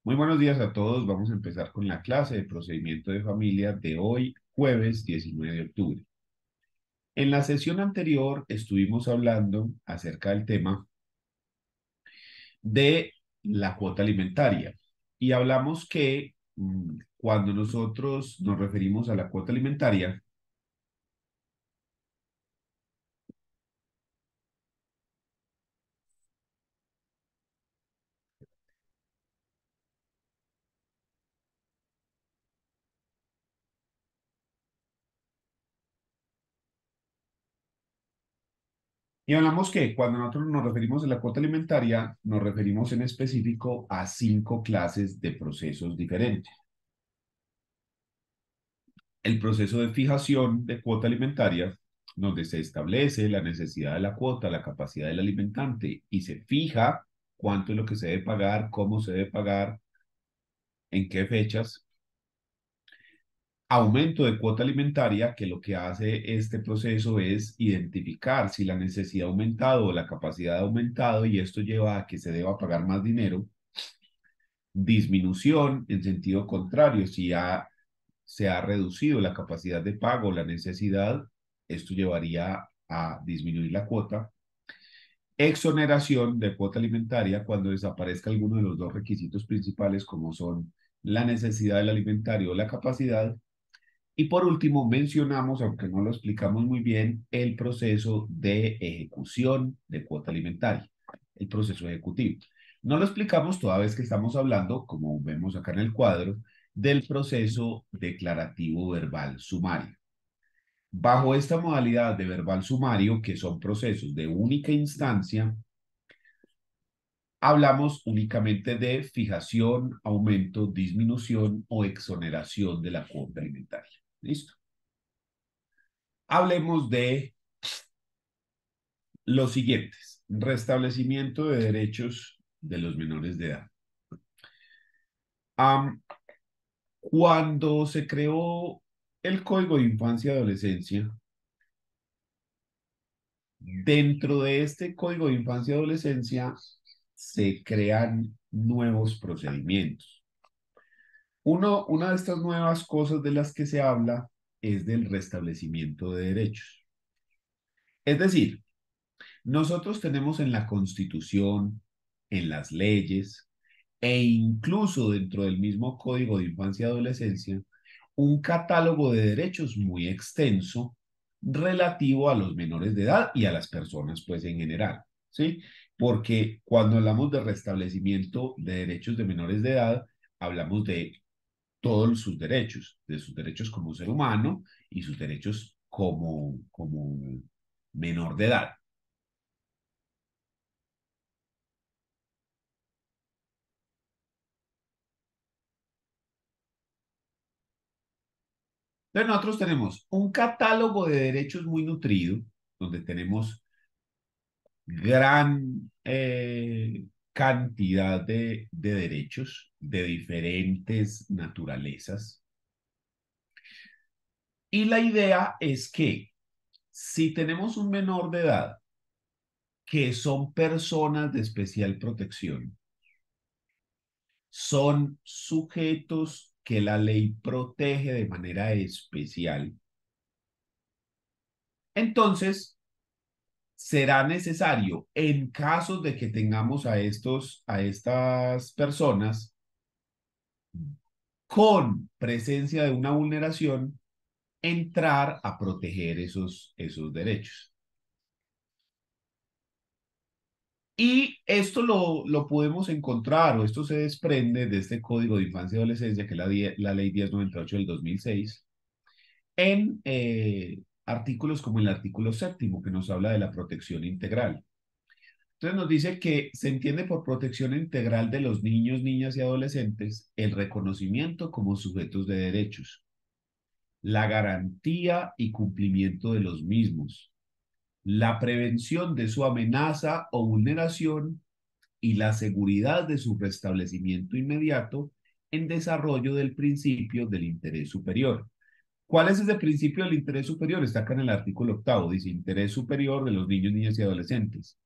Muy buenos días a todos. Vamos a empezar con la clase de procedimiento de familia de hoy, jueves 19 de octubre. En la sesión anterior estuvimos hablando acerca del tema de la cuota alimentaria y hablamos que cuando nosotros nos referimos a la cuota alimentaria, y hablamos que cuando nosotros nos referimos a la cuota alimentaria, nos referimos en específico a 5 clases de procesos diferentes. El proceso de fijación de cuota alimentaria, donde se establece la necesidad de la cuota, la capacidad del alimentante y se fija cuánto es lo que se debe pagar, cómo se debe pagar, en qué fechas. Aumento de cuota alimentaria, que lo que hace este proceso es identificar si la necesidad ha aumentado o la capacidad ha aumentado y esto lleva a que se deba pagar más dinero. Disminución en sentido contrario, si se ha reducido la capacidad de pago, la necesidad, esto llevaría a disminuir la cuota. Exoneración de cuota alimentaria cuando desaparezca alguno de los dos requisitos principales como son la necesidad del alimentario o la capacidad. Y por último, mencionamos, aunque no lo explicamos muy bien, el proceso de ejecución de cuota alimentaria, el proceso ejecutivo. No lo explicamos toda vez que estamos hablando, como vemos acá en el cuadro, del proceso declarativo verbal sumario. Bajo esta modalidad de verbal sumario, que son procesos de única instancia, hablamos únicamente de fijación, aumento, disminución o exoneración de la cuota alimentaria. ¿Listo? Hablemos de los siguientes. Restablecimiento de derechos de los menores de edad. Um, Cuando se creó el Código de Infancia y Adolescencia, dentro de este Código de Infancia y Adolescencia se crean nuevos procedimientos. Una de estas nuevas cosas de las que se habla es del restablecimiento de derechos. Es decir, nosotros tenemos en la Constitución, en las leyes e incluso dentro del mismo Código de Infancia y Adolescencia, un catálogo de derechos muy extenso relativo a los menores de edad y a las personas, pues en general, ¿sí? Porque cuando hablamos de restablecimiento de derechos de menores de edad, hablamos de todos sus derechos, de sus derechos como ser humano y sus derechos como menor de edad. Entonces nosotros tenemos un catálogo de derechos muy nutrido, donde tenemos gran cantidad de derechos de diferentes naturalezas. Y la idea es que si tenemos un menor de edad que son personas de especial protección, son sujetos que la ley protege de manera especial, entonces será necesario, en casos de que tengamos a estas personas con presencia de una vulneración, entrar a proteger esos derechos. Y esto lo podemos encontrar, o esto se desprende de este Código de Infancia y Adolescencia, que es la Ley 1098 del 2006, en artículos como el artículo séptimo, que nos habla de la protección integral. Entonces nos dice que se entiende por protección integral de los niños, niñas y adolescentes el reconocimiento como sujetos de derechos, la garantía y cumplimiento de los mismos, la prevención de su amenaza o vulneración y la seguridad de su restablecimiento inmediato en desarrollo del principio del interés superior. ¿Cuál es ese principio del interés superior? Está acá en el artículo octavo, dice interés superior de los niños, niñas y adolescentes.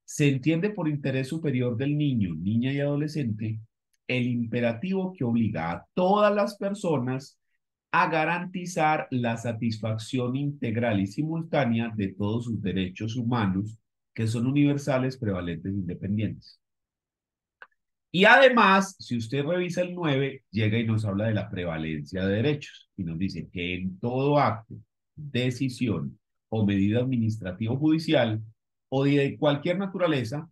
Se entiende por interés superior del niño, niña y adolescente el imperativo que obliga a todas las personas a garantizar la satisfacción integral y simultánea de todos sus derechos humanos, que son universales, prevalentes e independientes. Y además, si usted revisa el 9, llega y nos habla de la prevalencia de derechos y nos dice que en todo acto, decisión o medida administrativa o judicial o de cualquier naturaleza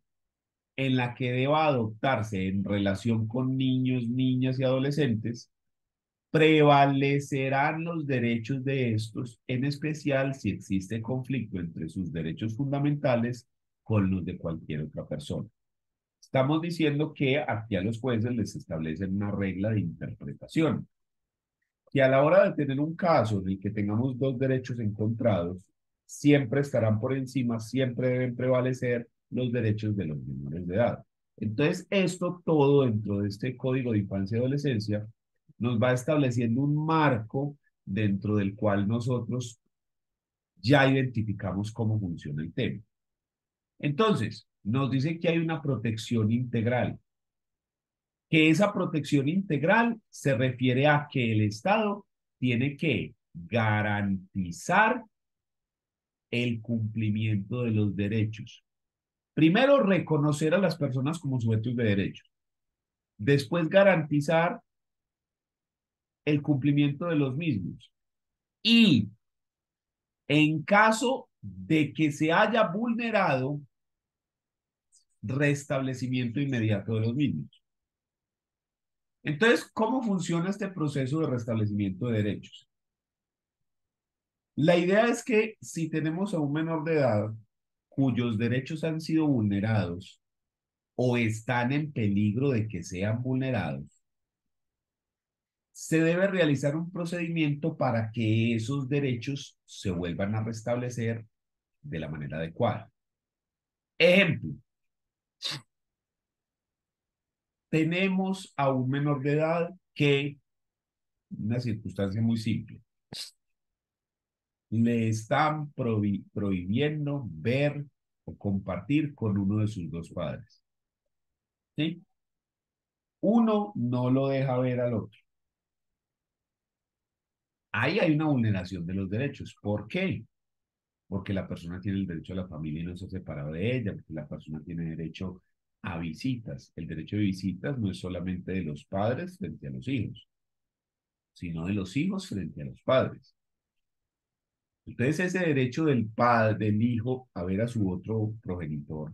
en la que deba adoptarse en relación con niños, niñas y adolescentes, prevalecerán los derechos de estos, en especial si existe conflicto entre sus derechos fundamentales con los de cualquier otra persona. Estamos diciendo que aquí a los jueces les establecen una regla de interpretación, que a la hora de tener un caso en el que tengamos dos derechos encontrados, siempre estarán por encima, siempre deben prevalecer los derechos de los menores de edad. Entonces, esto todo dentro de este Código de Infancia y Adolescencia nos va estableciendo un marco dentro del cual nosotros ya identificamos cómo funciona el tema. Entonces, nos dice que hay una protección integral, que esa protección integral se refiere a que el Estado tiene que garantizar el cumplimiento de los derechos. Primero, reconocer a las personas como sujetos de derechos. Después, garantizar el cumplimiento de los mismos. Y en caso de que se haya vulnerado, restablecimiento inmediato de los mismos. Entonces, ¿cómo funciona este proceso de restablecimiento de derechos? La idea es que si tenemos a un menor de edad cuyos derechos han sido vulnerados o están en peligro de que sean vulnerados, se debe realizar un procedimiento para que esos derechos se vuelvan a restablecer de la manera adecuada. Ejemplo, tenemos a un menor de edad que, una circunstancia muy simple, le están prohibiendo ver o compartir con uno de sus dos padres. ¿Sí? Uno no lo deja ver al otro. Ahí hay una vulneración de los derechos. ¿Por qué? Porque la persona tiene el derecho a la familia y no se separa de ella, porque la persona tiene derecho a visitas. El derecho de visitas no es solamente de los padres frente a los hijos, sino de los hijos frente a los padres. Entonces ese derecho del padre, del hijo a ver a su otro progenitor,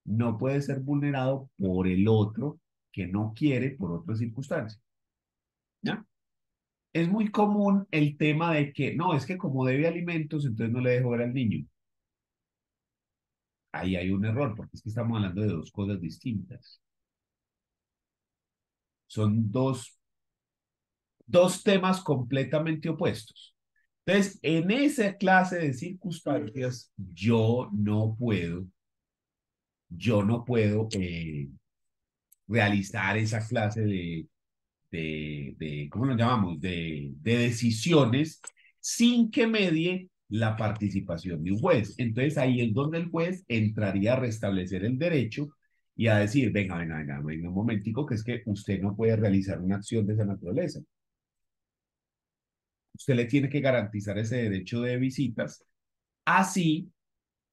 no puede ser vulnerado por el otro que no quiere por otras circunstancias. ¿Ya? Es muy común el tema de que, no, es que como debe alimentos, entonces no le dejo ver al niño. Ahí hay un error, porque es que estamos hablando de dos cosas distintas. Son dos temas completamente opuestos. Entonces, en esa clase de circunstancias, yo no puedo realizar esa clase de ¿cómo lo llamamos? De decisiones sin que medie la participación de un juez. Entonces ahí es donde el juez entraría a restablecer el derecho y a decir, venga, un momentico, que es que usted no puede realizar una acción de esa naturaleza. Usted le tiene que garantizar ese derecho de visitas, así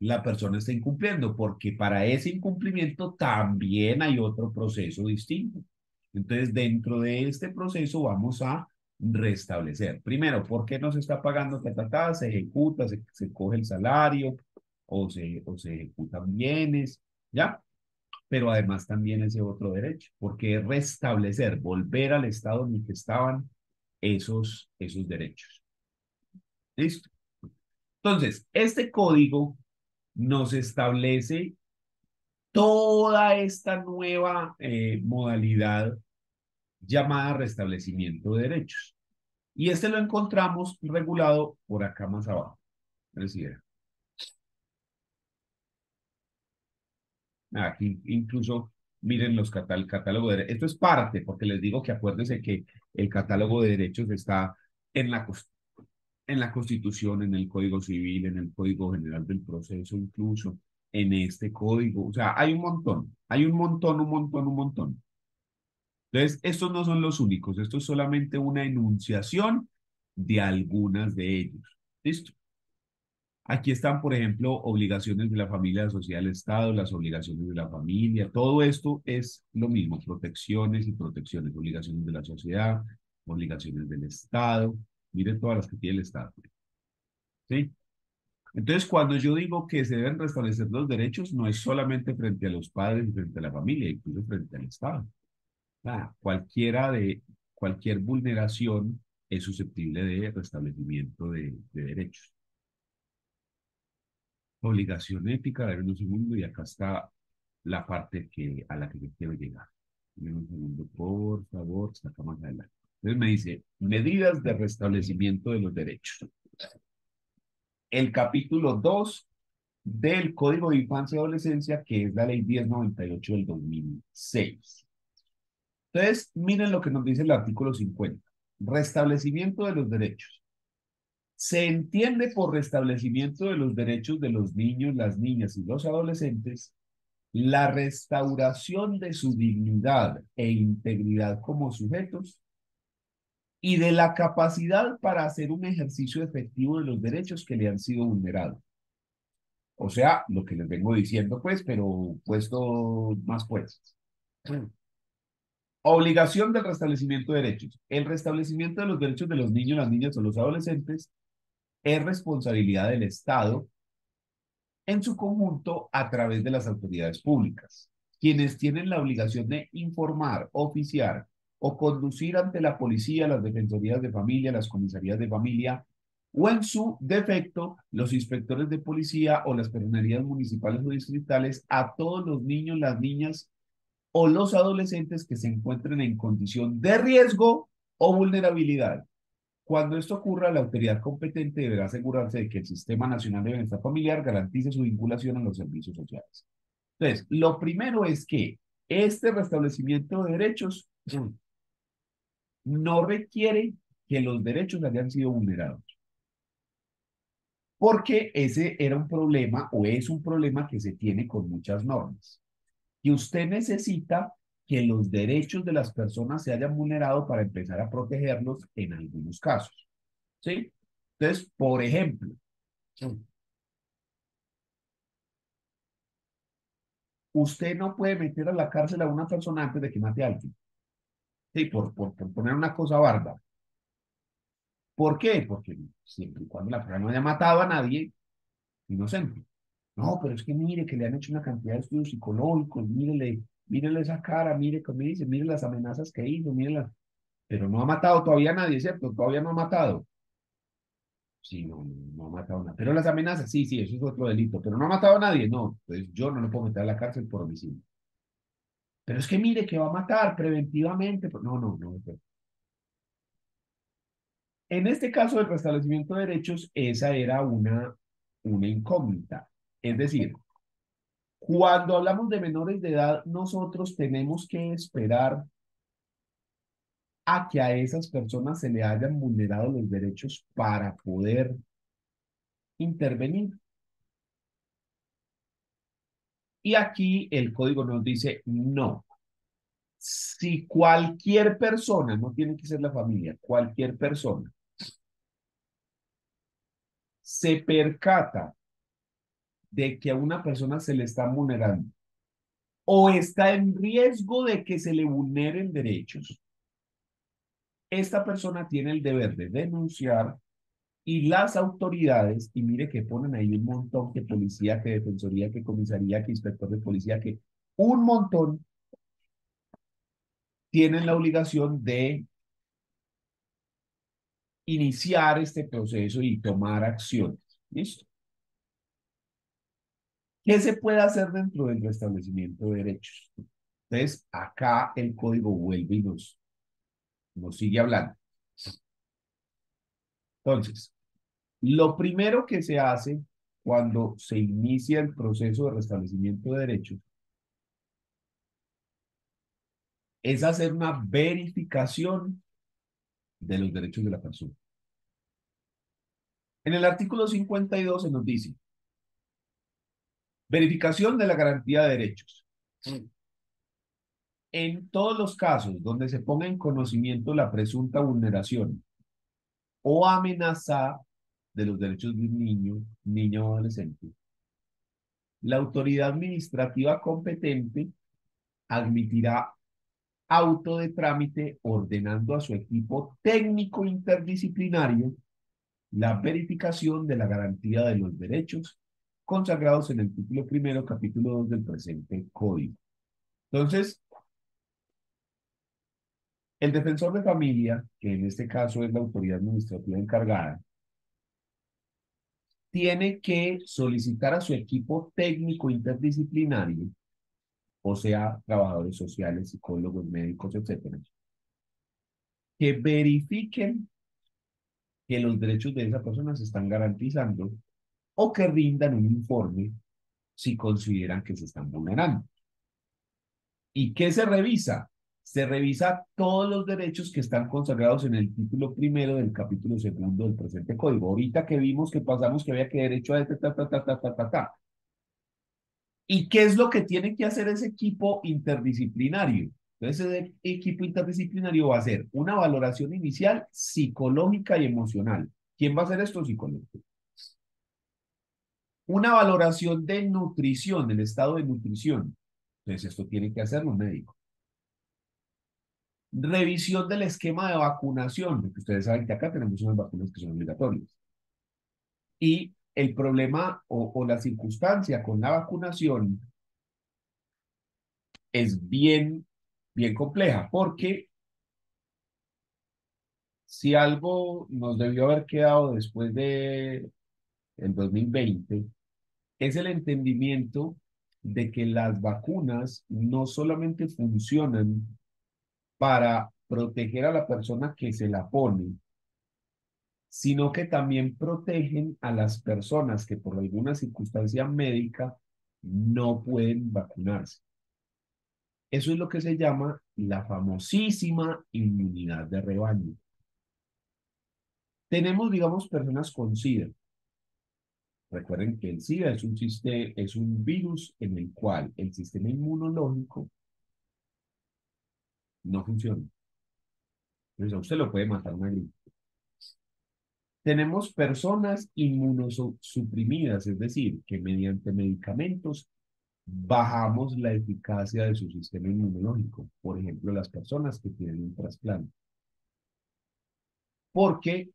la persona está incumpliendo, porque para ese incumplimiento también hay otro proceso distinto. Entonces, dentro de este proceso vamos a restablecer. Primero, ¿por qué no se está pagando? Se ejecuta, se coge el salario o se ejecutan bienes, ¿ya? Pero además también ese otro derecho, porque es restablecer, volver al estado en el que estaban esos derechos. ¿Listo? Entonces, este código nos establece toda esta nueva modalidad llamada restablecimiento de derechos. Y este lo encontramos regulado por acá más abajo. Aquí incluso miren el catálogo de derechos. Esto es parte, porque les digo que acuérdense que el catálogo de derechos está en la Constitución, en el Código Civil, en el Código General del Proceso, incluso en este código. O sea, hay un montón, un montón. Entonces, estos no son los únicos, esto es solamente una enunciación de algunas de ellos. ¿Listo? Aquí están, por ejemplo, obligaciones de la familia, la sociedad, el Estado, las obligaciones de la familia. Todo esto es lo mismo, protecciones y protecciones, obligaciones de la sociedad, obligaciones del Estado. Miren todas las que tiene el Estado. ¿Sí? Entonces, cuando yo digo que se deben restablecer los derechos, no es solamente frente a los padres y frente a la familia, incluso frente al Estado. Cualquier vulneración es susceptible de restablecimiento de derechos. Obligación ética, dame un segundo, y acá está la parte a la que yo quiero llegar. Dame un segundo, por favor, está acá más adelante. Entonces me dice, medidas de restablecimiento de los derechos. El capítulo 2 del Código de Infancia y Adolescencia, que es la Ley 1098 del 2006. Entonces, miren lo que nos dice el artículo 50. Restablecimiento de los derechos. Se entiende por restablecimiento de los derechos de los niños, las niñas y los adolescentes la restauración de su dignidad e integridad como sujetos y de la capacidad para hacer un ejercicio efectivo de los derechos que le han sido vulnerados. O sea, lo que les vengo diciendo, pues, pero puesto más pues. Obligación del restablecimiento de derechos. El restablecimiento de los derechos de los niños, las niñas o los adolescentes es responsabilidad del Estado en su conjunto a través de las autoridades públicas, quienes tienen la obligación de informar, oficiar o conducir ante la policía, las defensorías de familia, las comisarías de familia o en su defecto los inspectores de policía o las personerías municipales o distritales a todos los niños, las niñas o los adolescentes que se encuentren en condición de riesgo o vulnerabilidad. Cuando esto ocurra, la autoridad competente deberá asegurarse de que el Sistema Nacional de Bienestar Familiar garantice su vinculación a los servicios sociales. Entonces, lo primero es que este restablecimiento de derechos no requiere que los derechos hayan sido vulnerados, porque ese era un problema o es un problema que se tiene con muchas normas. Y usted necesita que los derechos de las personas se hayan vulnerado para empezar a protegerlos en algunos casos. ¿Sí? Entonces, por ejemplo, usted no puede meter a la cárcel a una persona antes de que mate a alguien. Sí, por poner una cosa bárbara. ¿Por qué? Porque siempre y cuando la persona no haya matado a nadie, inocente. No, pero es que mire que le han hecho una cantidad de estudios psicológicos, mírele esa cara, mire cómo dice, mire las amenazas que hizo, mire las... Pero no ha matado todavía a nadie, ¿cierto? Todavía no ha matado. Sí, no ha matado a nadie. Pero las amenazas, sí, sí, eso es otro delito. Pero no ha matado a nadie, no. Pues yo no lo puedo meter a la cárcel por homicidio. Pero es que mire que va a matar preventivamente. No, no, no. En este caso del restablecimiento de derechos, esa era una incógnita. Es decir, cuando hablamos de menores de edad, nosotros tenemos que esperar a que a esas personas se le hayan vulnerado los derechos para poder intervenir. Y aquí el código nos dice no. Si cualquier persona, no tiene que ser la familia, cualquier persona se percata de que a una persona se le está vulnerando o está en riesgo de que se le vulneren derechos, esta persona tiene el deber de denunciar y las autoridades, y mire que ponen ahí un montón, que policía, que defensoría, que comisaría, que inspector de policía, que un montón tienen la obligación de iniciar este proceso y tomar acciones. ¿Listo? ¿Qué se puede hacer dentro del restablecimiento de derechos? Entonces, acá el código vuelve y nos sigue hablando. Entonces, lo primero que se hace cuando se inicia el proceso de restablecimiento de derechos es hacer una verificación de los derechos de la persona. En el artículo 52 se nos dice, verificación de la garantía de derechos. En todos los casos donde se ponga en conocimiento la presunta vulneración o amenaza de los derechos de un niño, niña o adolescente, la autoridad administrativa competente admitirá auto de trámite ordenando a su equipo técnico interdisciplinario la verificación de la garantía de los derechos consagrados en el título primero, capítulo 2 del presente código. Entonces, el defensor de familia, que en este caso es la autoridad administrativa encargada, tiene que solicitar a su equipo técnico interdisciplinario, o sea, trabajadores sociales, psicólogos, médicos, etcétera, que verifiquen que los derechos de esa persona se están garantizando o que rindan un informe si consideran que se están vulnerando. ¿Y qué se revisa? Se revisa todos los derechos que están consagrados en el título primero del capítulo segundo del presente código. Ahorita que vimos que pasamos que había que derecho a este, ta. ¿Y qué es lo que tiene que hacer ese equipo interdisciplinario? Entonces, ese equipo interdisciplinario va a hacer una valoración inicial psicológica y emocional. ¿Quién va a hacer esto? Psicológico. Una valoración de nutrición, del estado de nutrición. Entonces, esto tiene que hacerlo un médico. Revisión del esquema de vacunación, porque ustedes saben que acá tenemos unas vacunas que son obligatorias. Y el problema o la circunstancia con la vacunación es bien compleja, porque si algo nos debió haber quedado después de el 2020, es el entendimiento de que las vacunas no solamente funcionan para proteger a la persona que se la pone, sino que también protegen a las personas que por alguna circunstancia médica no pueden vacunarse. Eso es lo que se llama la famosísima inmunidad de rebaño. Tenemos, digamos, personas con SIDA. Recuerden que el SIDA es un virus en el cual el sistema inmunológico no funciona. Entonces a usted lo puede matar una gripe. Tenemos personas inmunosuprimidas, es decir, que mediante medicamentos bajamos la eficacia de su sistema inmunológico. Por ejemplo, las personas que tienen un trasplante. Porque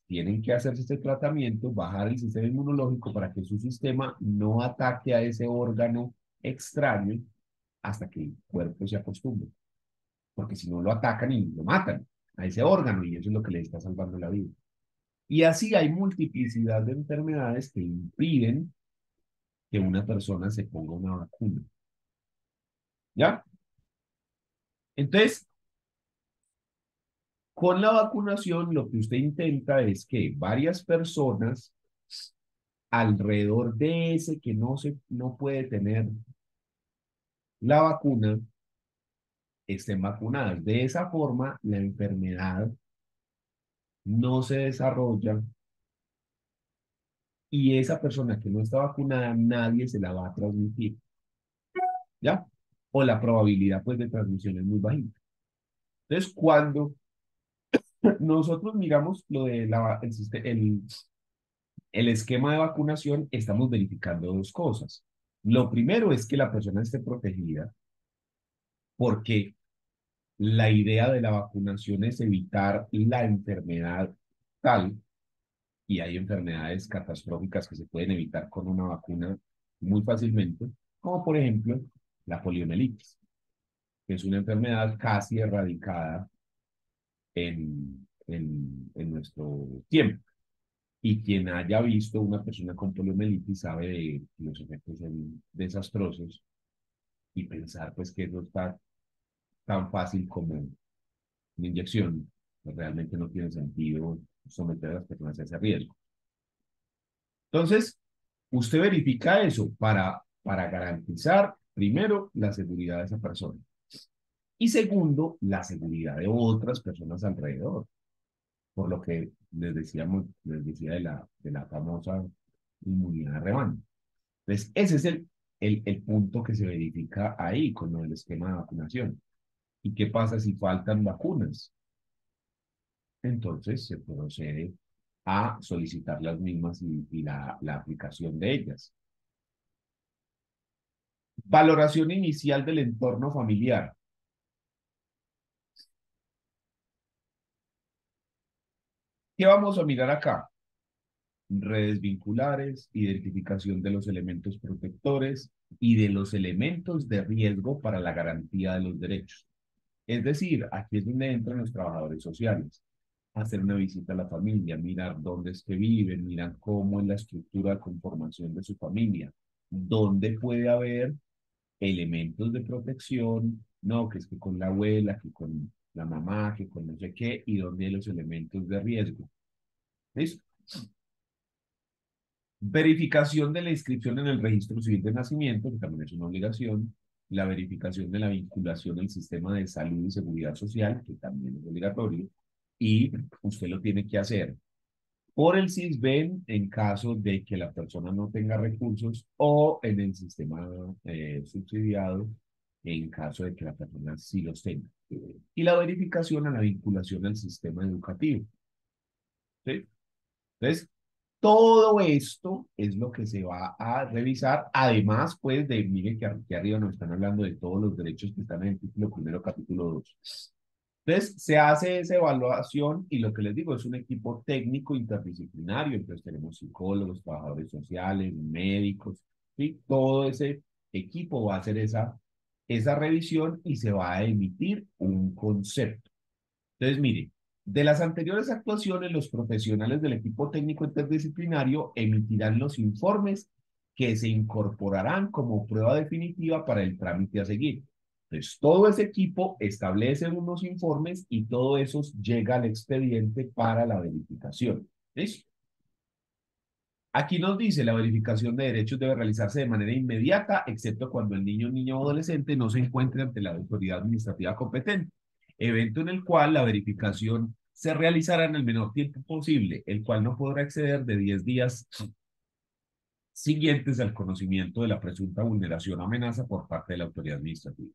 tienen que hacerse este tratamiento, bajar el sistema inmunológico para que su sistema no ataque a ese órgano extraño hasta que el cuerpo se acostumbre. Porque si no lo atacan y lo matan a ese órgano y eso es lo que le está salvando la vida. Y así hay multiplicidad de enfermedades que impiden que una persona se ponga una vacuna. ¿Ya? Entonces, con la vacunación, lo que usted intenta es que varias personas alrededor de ese que no puede tener la vacuna estén vacunadas. De esa forma, la enfermedad no se desarrolla y esa persona que no está vacunada, nadie se la va a transmitir. ¿Ya? O la probabilidad pues de transmisión es muy bajita. Entonces, cuando nosotros miramos lo de el esquema de vacunación, estamos verificando dos cosas. Lo primero es que la persona esté protegida, porque la idea de la vacunación es evitar la enfermedad tal, y hay enfermedades catastróficas que se pueden evitar con una vacuna muy fácilmente, como por ejemplo la poliomielitis, que es una enfermedad casi erradicada en nuestro tiempo. Y quien haya visto una persona con poliomielitis sabe de los efectos son desastrosos y pensar pues que no está tan fácil como una inyección, pues realmente no tiene sentido someter a las personas a ese riesgo. Entonces, usted verifica eso para garantizar, primero, la seguridad de esa persona y segundo, la seguridad de otras personas alrededor, por lo que les decía de la famosa inmunidad de rebaño. Entonces, ese es el punto que se verifica ahí con el esquema de vacunación. ¿Y qué pasa si faltan vacunas? Entonces se procede a solicitar las mismas y la aplicación de ellas. Valoración inicial del entorno familiar. ¿Qué vamos a mirar acá? Redes vinculares, identificación de los elementos protectores y de los elementos de riesgo para la garantía de los derechos. Es decir, aquí es donde entran los trabajadores sociales. Hacer una visita a la familia, mirar dónde es que viven, mirar cómo es la estructura de conformación de su familia, dónde puede haber elementos de protección, no, que es que con la abuela, que con la mamá, que con no sé qué, y dónde hay los elementos de riesgo. ¿Listo? Verificación de la inscripción en el registro civil de nacimiento, que también es una obligación. La verificación de la vinculación al sistema de salud y seguridad social, que también es obligatorio. Y usted lo tiene que hacer por el SISBEN en caso de que la persona no tenga recursos o en el sistema subsidiado en caso de que la persona sí los tenga. Y la verificación a la vinculación al sistema educativo. ¿Sí? Entonces, todo esto es lo que se va a revisar. Además, pues, mire que aquí arriba nos están hablando de todos los derechos que están en el título primero, capítulo 2. Entonces, se hace esa evaluación y lo que les digo es un equipo técnico interdisciplinario. Entonces, tenemos psicólogos, trabajadores sociales, médicos, y todo ese equipo va a hacer esa revisión y se va a emitir un concepto. Entonces, mire, de las anteriores actuaciones, los profesionales del equipo técnico interdisciplinario emitirán los informes que se incorporarán como prueba definitiva para el trámite a seguir. Entonces, todo ese equipo establece unos informes y todo eso llega al expediente para la verificación. ¿Listo? Aquí nos dice, la verificación de derechos debe realizarse de manera inmediata, excepto cuando el niño o adolescente no se encuentre ante la autoridad administrativa competente, evento en el cual la verificación se realizará en el menor tiempo posible, el cual no podrá exceder de 10 días siguientes al conocimiento de la presunta vulneración o amenaza por parte de la autoridad administrativa.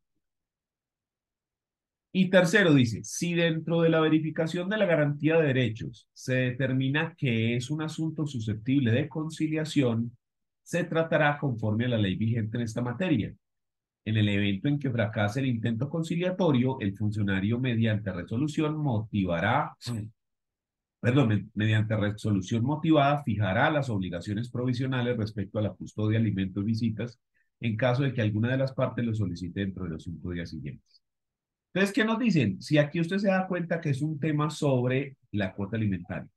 Y tercero, dice, si dentro de la verificación de la garantía de derechos se determina que es un asunto susceptible de conciliación, se tratará conforme a la ley vigente en esta materia. En el evento en que fracase el intento conciliatorio, el funcionario mediante resolución motivará, perdón, mediante resolución motivada fijará las obligaciones provisionales respecto a la custodia, alimentos y visitas en caso de que alguna de las partes lo solicite dentro de los 5 días siguientes. Entonces, ¿qué nos dicen? Si aquí usted se da cuenta que es un tema sobre la cuota alimentaria,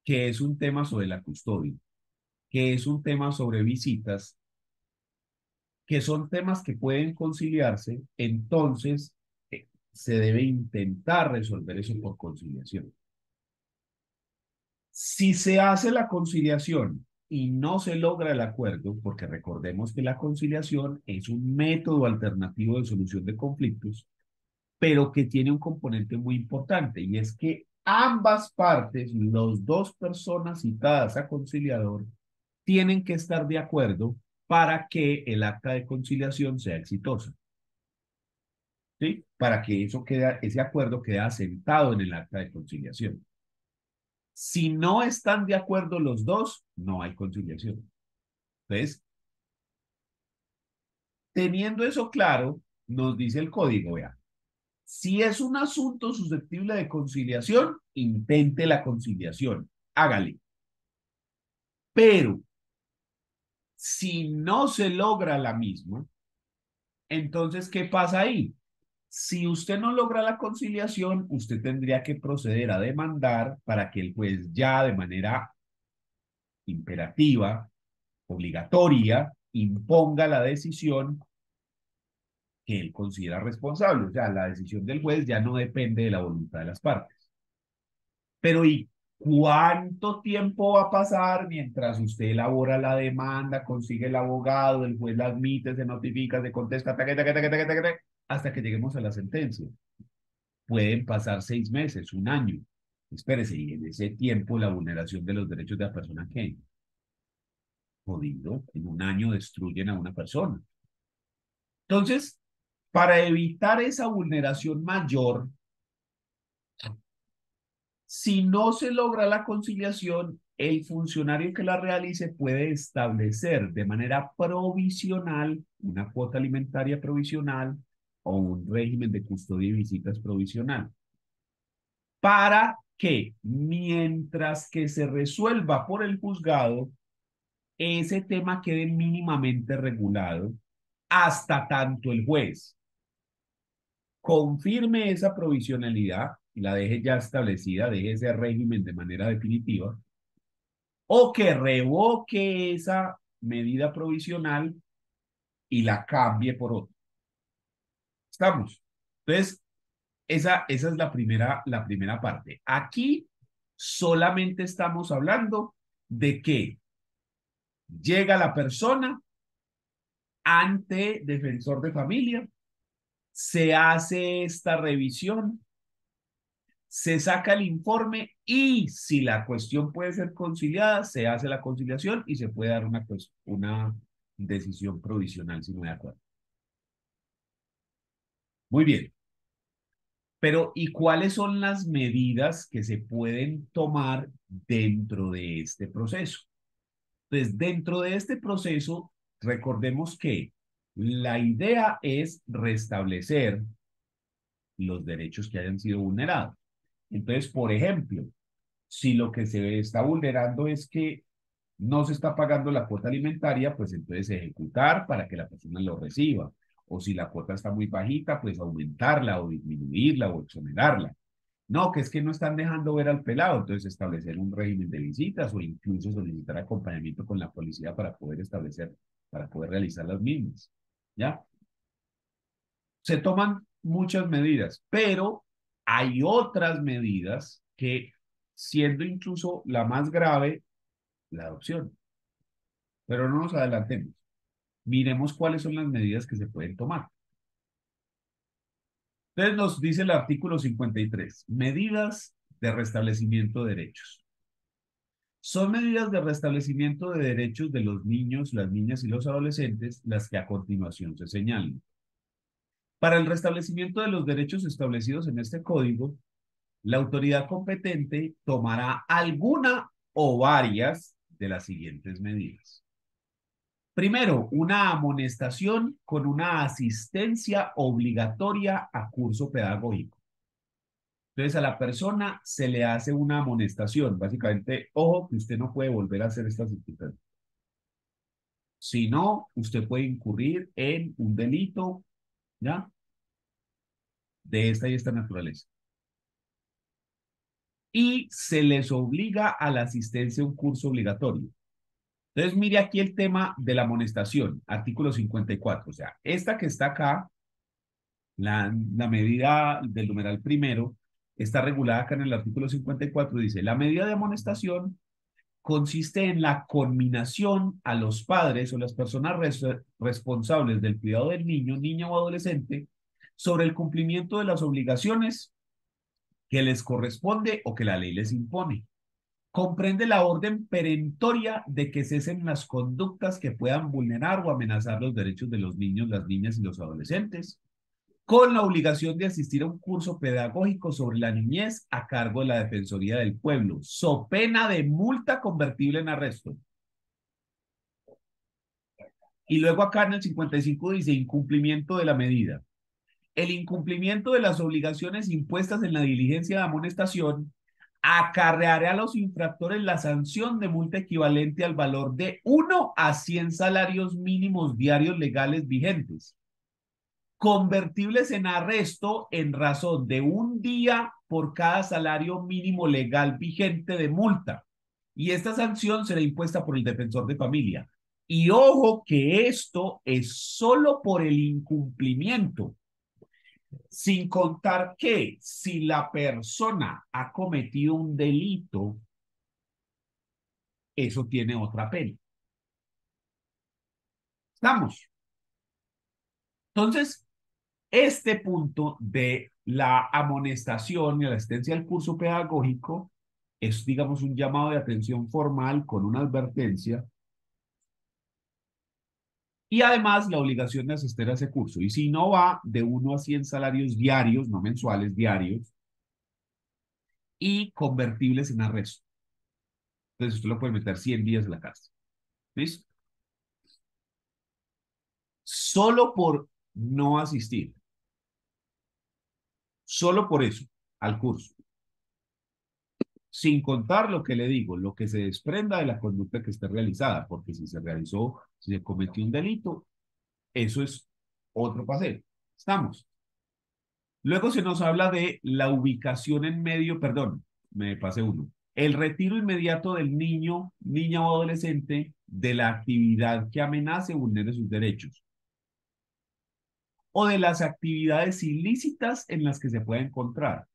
que es un tema sobre la custodia, que es un tema sobre visitas, que son temas que pueden conciliarse, entonces se debe intentar resolver eso por conciliación. Si se hace la conciliación y no se logra el acuerdo, porque recordemos que la conciliación es un método alternativo de solución de conflictos, pero que tiene un componente muy importante y es que ambas partes, las dos personas citadas a conciliador, tienen que estar de acuerdo para que el acta de conciliación sea exitosa. ¿Sí? Para que ese acuerdo quede asentado en el acta de conciliación. Si no están de acuerdo los dos, no hay conciliación. Entonces, teniendo eso claro, nos dice el código, vea, si es un asunto susceptible de conciliación, intente la conciliación, hágale. Pero si no se logra la misma, entonces, ¿qué pasa ahí? Si usted no logra la conciliación, usted tendría que proceder a demandar para que el juez ya de manera imperativa, obligatoria, imponga la decisión que él considera responsable. O sea, la decisión del juez ya no depende de la voluntad de las partes. Pero ¿y cuánto tiempo va a pasar mientras usted elabora la demanda, consigue el abogado, el juez la admite, se notifica, se contesta, hasta que lleguemos a la sentencia? Pueden pasar 6 meses, un año. Espérese, y en ese tiempo la vulneración de los derechos de la persona que jodido, en un año destruyen a una persona. Entonces, Para evitar esa vulneración mayor, si no se logra la conciliación, el funcionario que la realice puede establecer de manera provisional una cuota alimentaria provisional o un régimen de custodia y visitas provisional, para que mientras que se resuelva por el juzgado, ese tema quede mínimamente regulado hasta tanto el juez confirme esa provisionalidad y la deje ya establecida, deje ese régimen de manera definitiva, o que revoque esa medida provisional y la cambie por otra. ¿Estamos? Entonces, esa es la primera parte. Aquí solamente estamos hablando de que llega la persona ante defensor de familia, se hace esta revisión, se saca el informe y si la cuestión puede ser conciliada, se hace la conciliación y se puede dar una decisión provisional si no hay acuerdo. Muy bien. Pero, ¿y cuáles son las medidas que se pueden tomar dentro de este proceso? Entonces, dentro de este proceso, recordemos que la idea es restablecer los derechos que hayan sido vulnerados. Entonces, por ejemplo, si lo que se está vulnerando es que no se está pagando la cuota alimentaria, pues entonces ejecutar para que la persona lo reciba. O si la cuota está muy bajita, pues aumentarla o disminuirla o exonerarla. No, que es que no están dejando ver al pelado, entonces establecer un régimen de visitas o incluso solicitar acompañamiento con la policía para poder realizar las mismas. ¿Ya? Se toman muchas medidas, pero hay otras medidas que, siendo incluso la más grave, la adopción. Pero no nos adelantemos. Miremos cuáles son las medidas que se pueden tomar. Entonces nos dice el artículo 53, medidas de restablecimiento de derechos. Son medidas de restablecimiento de derechos de los niños, las niñas y los adolescentes las que a continuación se señalan. Para el restablecimiento de los derechos establecidos en este código, la autoridad competente tomará alguna o varias de las siguientes medidas. Primero, una amonestación con una asistencia obligatoria a curso pedagógico. Entonces, a la persona se le hace una amonestación. Básicamente, ojo, que usted no puede volver a hacer estas circunstancias. Si no, usted puede incurrir en un delito, ¿ya? De esta y esta naturaleza. Y se les obliga a la asistencia a un curso obligatorio. Entonces, mire aquí el tema de la amonestación, artículo 54. O sea, esta que está acá, la medida del numeral primero, está regulada acá en el artículo 54. Dice, la medida de amonestación consiste en la conminación a los padres o las personas responsables del cuidado del niño, niña o adolescente sobre el cumplimiento de las obligaciones que les corresponde o que la ley les impone. Comprende la orden perentoria de que cesen las conductas que puedan vulnerar o amenazar los derechos de los niños, las niñas y los adolescentes, con la obligación de asistir a un curso pedagógico sobre la niñez a cargo de la Defensoría del Pueblo, so pena de multa convertible en arresto. Y luego acá en el 55 dice incumplimiento de la medida. El incumplimiento de las obligaciones impuestas en la diligencia de amonestación acarreará a los infractores la sanción de multa equivalente al valor de 1 a 100 salarios mínimos diarios legales vigentes, convertibles en arresto en razón de un día por cada salario mínimo legal vigente de multa. Y esta sanción será impuesta por el defensor de familia. Y ojo que esto es solo por el incumplimiento, sin contar que si la persona ha cometido un delito, eso tiene otra pena. ¿Estamos? Entonces, este punto de la amonestación y la asistencia al curso pedagógico es, digamos, un llamado de atención formal con una advertencia Y además la obligación de asistir a ese curso. Y si no va, de 1 a 100 salarios diarios, no mensuales, diarios, y convertibles en arresto. Entonces usted lo puede meter 100 días en la cárcel. ¿Listo? Solo por no asistir. Solo por eso, al curso. Sin contar lo que le digo, lo que se desprenda de la conducta que esté realizada, porque si se realizó, si se cometió un delito, eso es otro paseo. Estamos. Luego se nos habla de la ubicación en medio, perdón, me pasé uno. El retiro inmediato del niño, niña o adolescente de la actividad que amenace o vulnere sus derechos o de las actividades ilícitas en las que se puede encontrar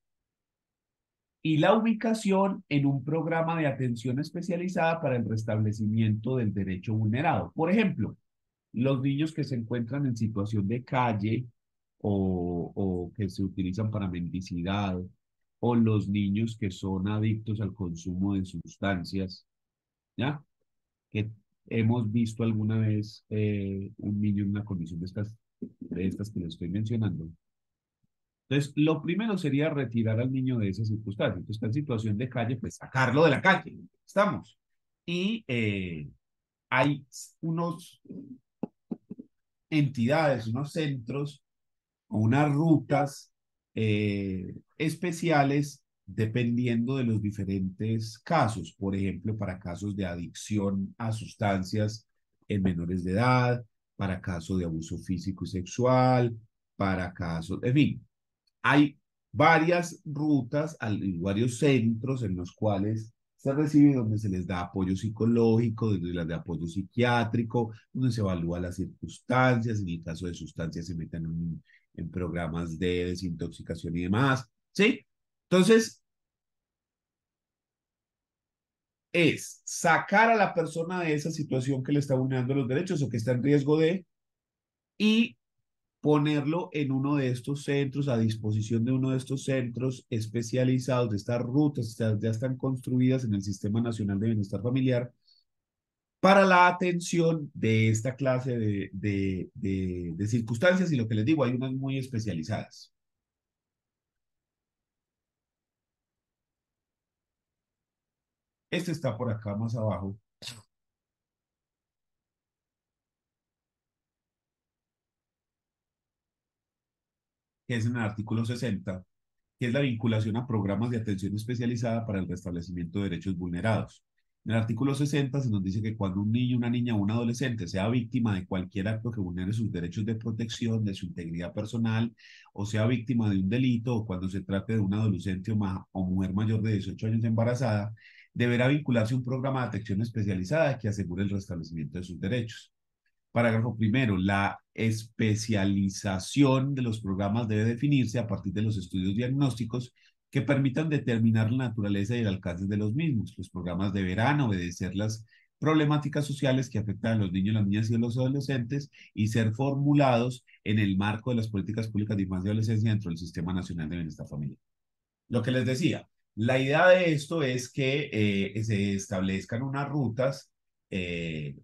y la ubicación en un programa de atención especializada para el restablecimiento del derecho vulnerado. Por ejemplo, los niños que se encuentran en situación de calle o que se utilizan para mendicidad, o los niños que son adictos al consumo de sustancias, ¿ya? Que hemos visto alguna vez un niño en una condición de estas que le estoy mencionando. Entonces, lo primero sería retirar al niño de esa circunstancia. Entonces, está en situación de calle, pues sacarlo de la calle. Estamos. Y hay unos entidades, unos centros o unas rutas especiales dependiendo de los diferentes casos. Por ejemplo, para casos de adicción a sustancias en menores de edad, para casos de abuso físico y sexual, para casos, en fin, hay varias rutas, varios centros en los cuales se recibe, donde se les da apoyo psicológico, donde se les da apoyo psiquiátrico, donde se evalúa las circunstancias, en el caso de sustancias se meten en programas de desintoxicación y demás, ¿sí? Entonces, es sacar a la persona de esa situación que le está vulnerando los derechos o que está en riesgo de, y ponerlo en uno de estos centros, a disposición de uno de estos centros especializados, de estas rutas, ya están construidas en el Sistema Nacional de Bienestar Familiar, para la atención de esta clase de circunstancias y lo que les digo, hay unas muy especializadas. Este está por acá más abajo, que es en el artículo 60, que es la vinculación a programas de atención especializada para el restablecimiento de derechos vulnerados. En el artículo 60 se nos dice que cuando un niño, una niña o un adolescente sea víctima de cualquier acto que vulnere sus derechos de protección, de su integridad personal, o sea víctima de un delito, o cuando se trate de un adolescente o mujer mayor de 18 años embarazada, deberá vincularse a un programa de atención especializada que asegure el restablecimiento de sus derechos. Parágrafo primero, la especialización de los programas debe definirse a partir de los estudios diagnósticos que permitan determinar la naturaleza y el alcance de los mismos. Los programas deberán obedecer las problemáticas sociales que afectan a los niños, las niñas y a los adolescentes y ser formulados en el marco de las políticas públicas de infancia y adolescencia dentro del Sistema Nacional de Bienestar Familiar. Lo que les decía, la idea de esto es que se establezcan unas rutas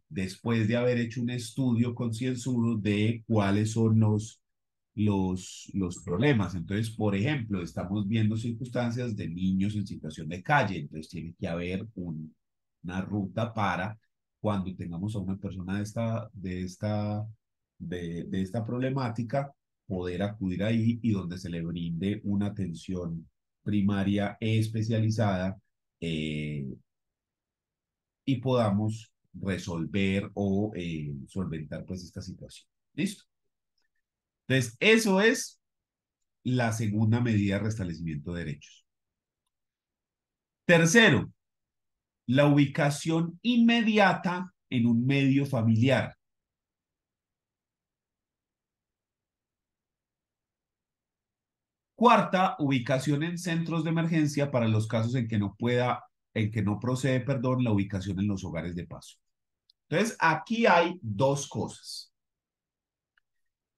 después de haber hecho un estudio concienzudo de cuáles son los problemas. Entonces, por ejemplo, estamos viendo circunstancias de niños en situación de calle, entonces tiene que haber una ruta para cuando tengamos a una persona de esta problemática, poder acudir ahí y donde se le brinde una atención primaria especializada eh, y podamos resolver o solventar pues esta situación. ¿Listo? Entonces, eso es la segunda medida de restablecimiento de derechos. Tercero, la ubicación inmediata en un medio familiar. Cuarta, ubicación en centros de emergencia para los casos en que no procede, perdón, la ubicación en los hogares de paso. Entonces, aquí hay dos cosas.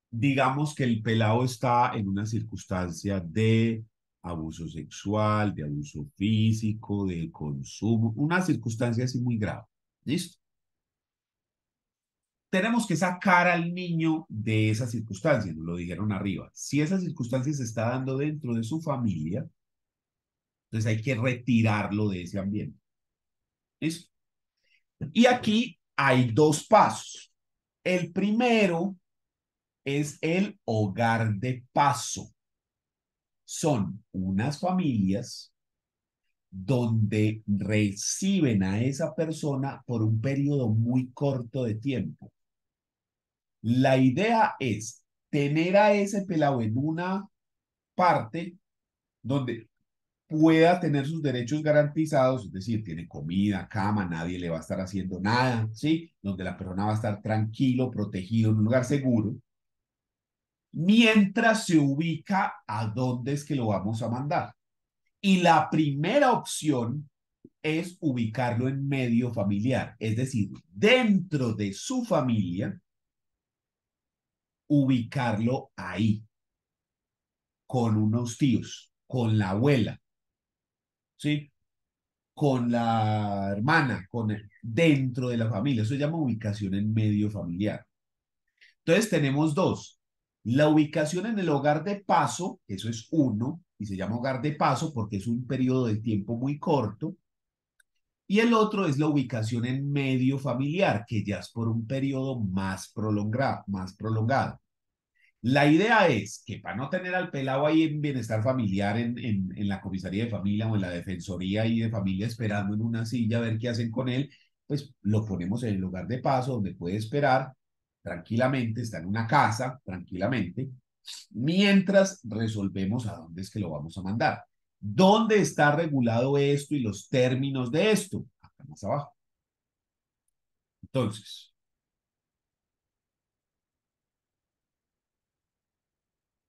Digamos que el pelado está en una circunstancia de abuso sexual, de abuso físico, de consumo, una circunstancia así muy grave. ¿Listo? tenemos que sacar al niño de esa circunstancia, nos lo dijeron arriba. Si esa circunstancia se está dando dentro de su familia, entonces hay que retirarlo de ese ambiente. ¿Listo? Y aquí hay dos pasos. El primero es el hogar de paso. Son unas familias donde reciben a esa persona por un periodo muy corto de tiempo. La idea es tener a ese pelado en una parte donde pueda tener sus derechos garantizados, es decir, tiene comida, cama, nadie le va a estar haciendo nada, ¿sí? Donde la persona va a estar tranquilo, protegido, en un lugar seguro, mientras se ubica a dónde es que lo vamos a mandar. Y la primera opción es ubicarlo en medio familiar, es decir, dentro de su familia, ubicarlo ahí, con unos tíos, con la abuela, ¿sí? Con la hermana, dentro de la familia. Eso se llama ubicación en medio familiar. Entonces tenemos dos. La ubicación en el hogar de paso, eso es uno, y se llama hogar de paso porque es un periodo de tiempo muy corto. Y el otro es la ubicación en medio familiar, que ya es por un periodo más prolongado, más prolongado. La idea es que para no tener al pelado ahí en bienestar familiar en la comisaría de familia o en la defensoría y de familia esperando en una silla a ver qué hacen con él, pues lo ponemos en el lugar de paso donde puede esperar tranquilamente, está en una casa tranquilamente, mientras resolvemos a dónde es que lo vamos a mandar. ¿Dónde está regulado esto y los términos de esto? Acá más abajo. Entonces,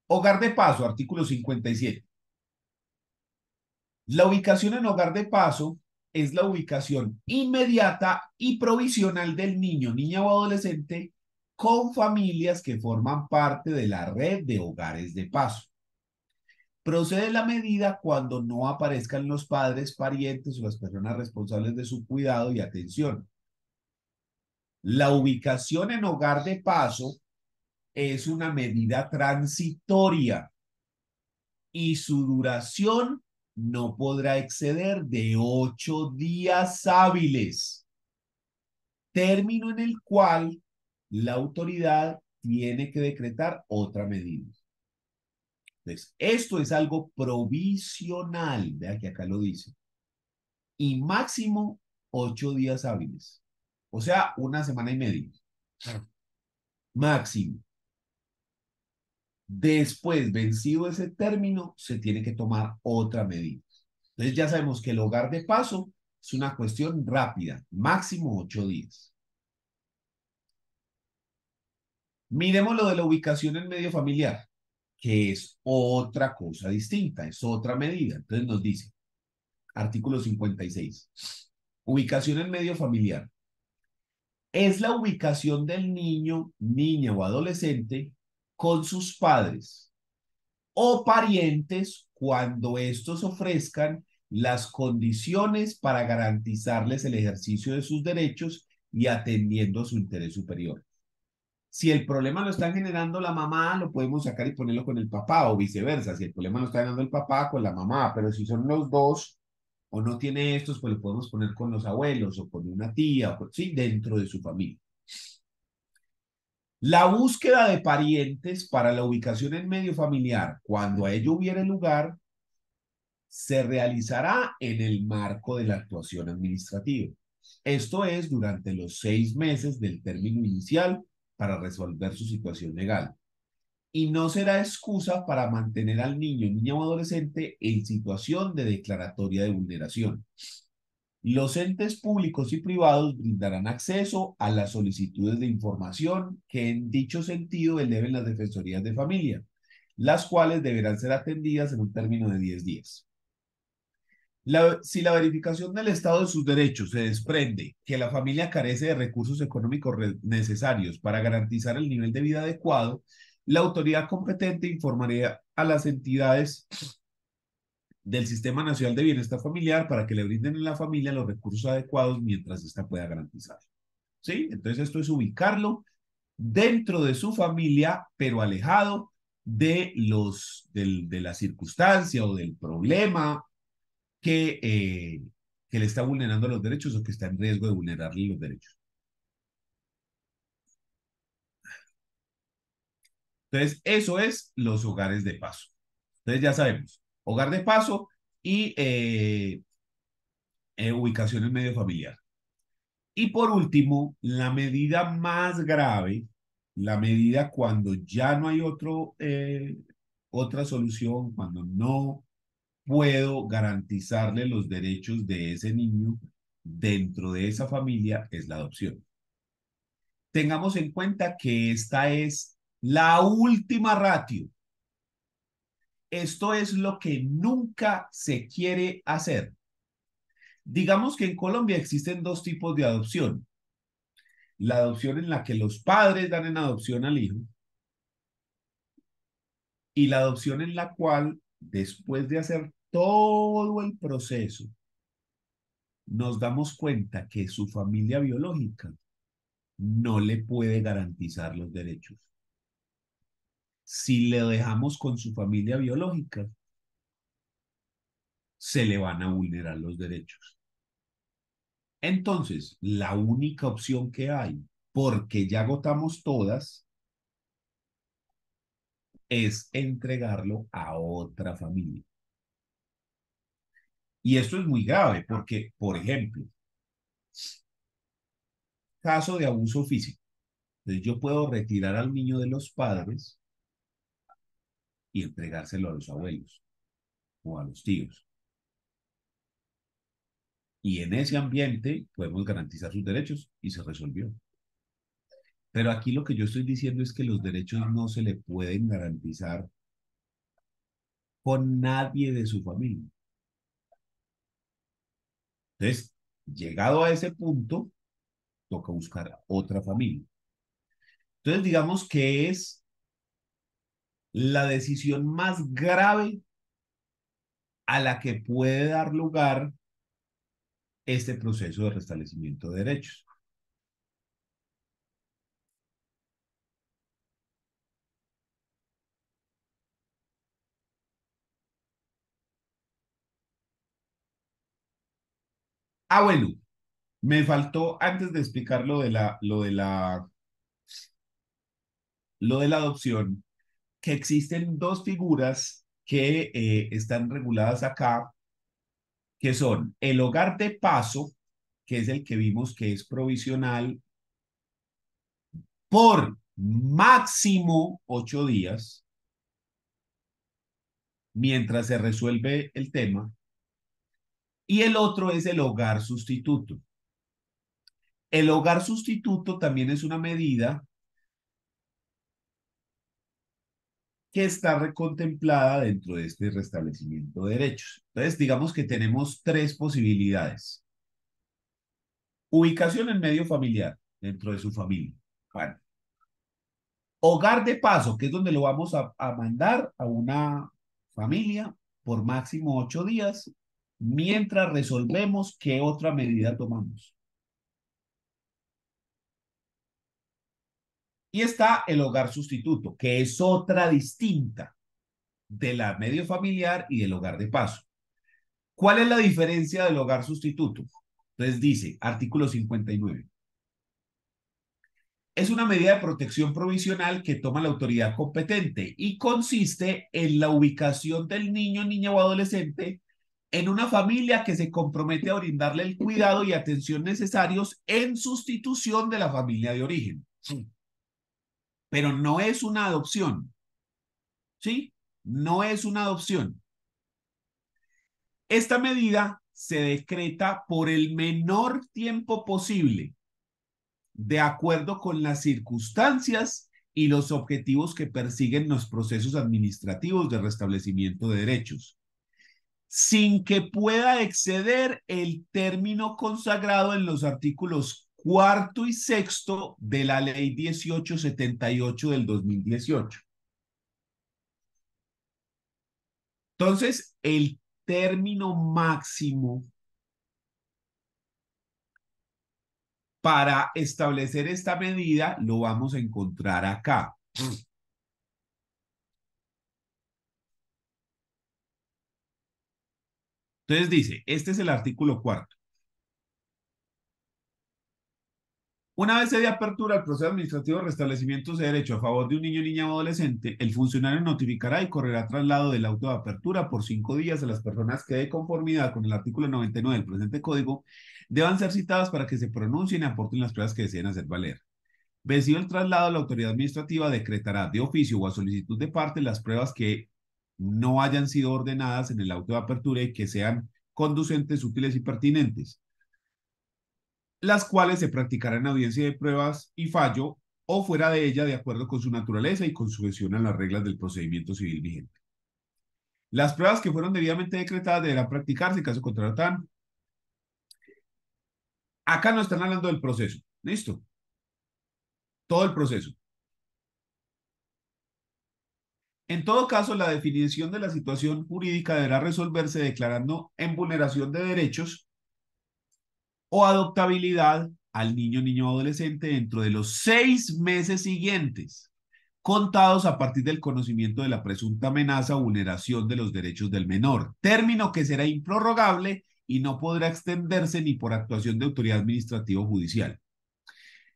hogar de paso, artículo 57. La ubicación en hogar de paso es la ubicación inmediata y provisional del niño, niña o adolescente con familias que forman parte de la red de hogares de paso. Procede la medida cuando no aparezcan los padres, parientes o las personas responsables de su cuidado y atención. La ubicación en hogar de paso es una medida transitoria y su duración no podrá exceder de 8 días hábiles, término en el cual la autoridad tiene que decretar otra medida. Entonces, esto es algo provisional, vea que acá lo dice, y máximo 8 días hábiles, o sea, una semana y media, máximo. Después, vencido ese término, se tiene que tomar otra medida. Entonces ya sabemos que el hogar de paso es una cuestión rápida, máximo 8 días. Miremos lo de la ubicación en medio familiar, que es otra cosa distinta, es otra medida. Entonces nos dice, artículo 56, ubicación en medio familiar. Es la ubicación del niño, niña o adolescente con sus padres o parientes cuando estos ofrezcan las condiciones para garantizarles el ejercicio de sus derechos y atendiendo a su interés superior. Si el problema lo está generando la mamá, lo podemos sacar y ponerlo con el papá o viceversa. Si el problema lo está generando el papá, con la mamá, pero si son los dos o no tiene estos, pues lo podemos poner con los abuelos o con una tía, o sí, dentro de su familia. La búsqueda de parientes para la ubicación en medio familiar, cuando a ello hubiere lugar, se realizará en el marco de la actuación administrativa. Esto es durante los 6 meses del término inicial para resolver su situación legal. Y no será excusa para mantener al niño, niña o adolescente en situación de declaratoria de vulneración. Los entes públicos y privados brindarán acceso a las solicitudes de información que en dicho sentido eleven las defensorías de familia, las cuales deberán ser atendidas en un término de 10 días. Si la verificación del estado de sus derechos se desprende que la familia carece de recursos económicos necesarios para garantizar el nivel de vida adecuado, la autoridad competente informaría a las entidades del Sistema Nacional de Bienestar Familiar para que le brinden a la familia los recursos adecuados mientras ésta pueda garantizar. ¿Sí? Entonces esto es ubicarlo dentro de su familia, pero alejado de la circunstancia o del problema que, eh, que le está vulnerando los derechos o que está en riesgo de vulnerarle los derechos. Entonces, eso es los hogares de paso. Entonces, ya sabemos, hogar de paso y ubicación en medio familiar. Y por último, la medida más grave, la medida cuando ya no hay otra solución, cuando no puedo garantizarle los derechos de ese niño dentro de esa familia, es la adopción. Tengamos en cuenta que esta es la última ratio. Esto es lo que nunca se quiere hacer. Digamos que en Colombia existen dos tipos de adopción. La adopción en la que los padres dan en adopción al hijo y la adopción en la cual, después de hacer todo el proceso, nos damos cuenta que su familia biológica no le puede garantizar los derechos. Si le dejamos con su familia biológica, se le van a vulnerar los derechos. Entonces, la única opción que hay, porque ya agotamos todas, es entregarlo a otra familia. Y esto es muy grave porque, por ejemplo, caso de abuso físico. Entonces yo puedo retirar al niño de los padres y entregárselo a los abuelos o a los tíos. Y en ese ambiente podemos garantizar sus derechos y se resolvió. Pero aquí lo que yo estoy diciendo es que los derechos no se le pueden garantizar con nadie de su familia. Entonces, llegado a ese punto, toca buscar otra familia. Entonces, digamos que es la decisión más grave a la que puede dar lugar este proceso de restablecimiento de derechos. Ah, bueno, me faltó antes de explicar lo de la adopción, que existen dos figuras que están reguladas acá, que son el hogar de paso, que es el que vimos que es provisional por máximo 8 días, mientras se resuelve el tema, y el otro es el hogar sustituto. El hogar sustituto también es una medida que está recontemplada dentro de este restablecimiento de derechos. Entonces, digamos que tenemos tres posibilidades. Ubicación en medio familiar, dentro de su familia. Bueno, hogar de paso, que es donde lo vamos a mandar a una familia por máximo 8 días, mientras resolvemos qué otra medida tomamos. Y está el hogar sustituto, que es otra distinta de la medio familiar y del hogar de paso. ¿Cuál es la diferencia del hogar sustituto? Entonces dice, artículo 59. Es una medida de protección provisional que toma la autoridad competente y consiste en la ubicación del niño, niña o adolescente en una familia que se compromete a brindarle el cuidado y atención necesarios en sustitución de la familia de origen. Pero no es una adopción, ¿sí? No es una adopción. Esta medida se decreta por el menor tiempo posible, de acuerdo con las circunstancias y los objetivos que persiguen los procesos administrativos de restablecimiento de derechos, sin que pueda exceder el término consagrado en los artículos cuarto y sexto de la Ley 1878 del 2018. Entonces, el término máximo Para establecer esta medida lo vamos a encontrar acá. Entonces dice, este es el artículo 4. Una vez se dé apertura al proceso administrativo de restablecimiento de derecho a favor de un niño, niña o adolescente, el funcionario notificará y correrá traslado del auto de apertura por 5 días a las personas que, de conformidad con el artículo 99 del presente código, deban ser citadas para que se pronuncien y aporten las pruebas que deseen hacer valer. Vencido el traslado, la autoridad administrativa decretará de oficio o a solicitud de parte las pruebas que no hayan sido ordenadas en el auto de apertura y que sean conducentes, útiles y pertinentes, las cuales se practicarán en audiencia de pruebas y fallo o fuera de ella de acuerdo con su naturaleza y con sujeción a las reglas del procedimiento civil vigente. Las pruebas que fueron debidamente decretadas deberán practicarse en caso contrario tan. Acá no están hablando del proceso. ¿Listo? Todo el proceso. En todo caso, la definición de la situación jurídica deberá resolverse declarando en vulneración de derechos o adoptabilidad al niño, niño o adolescente dentro de los 6 meses siguientes, contados a partir del conocimiento de la presunta amenaza o vulneración de los derechos del menor, término que será improrrogable y no podrá extenderse ni por actuación de autoridad administrativa o judicial.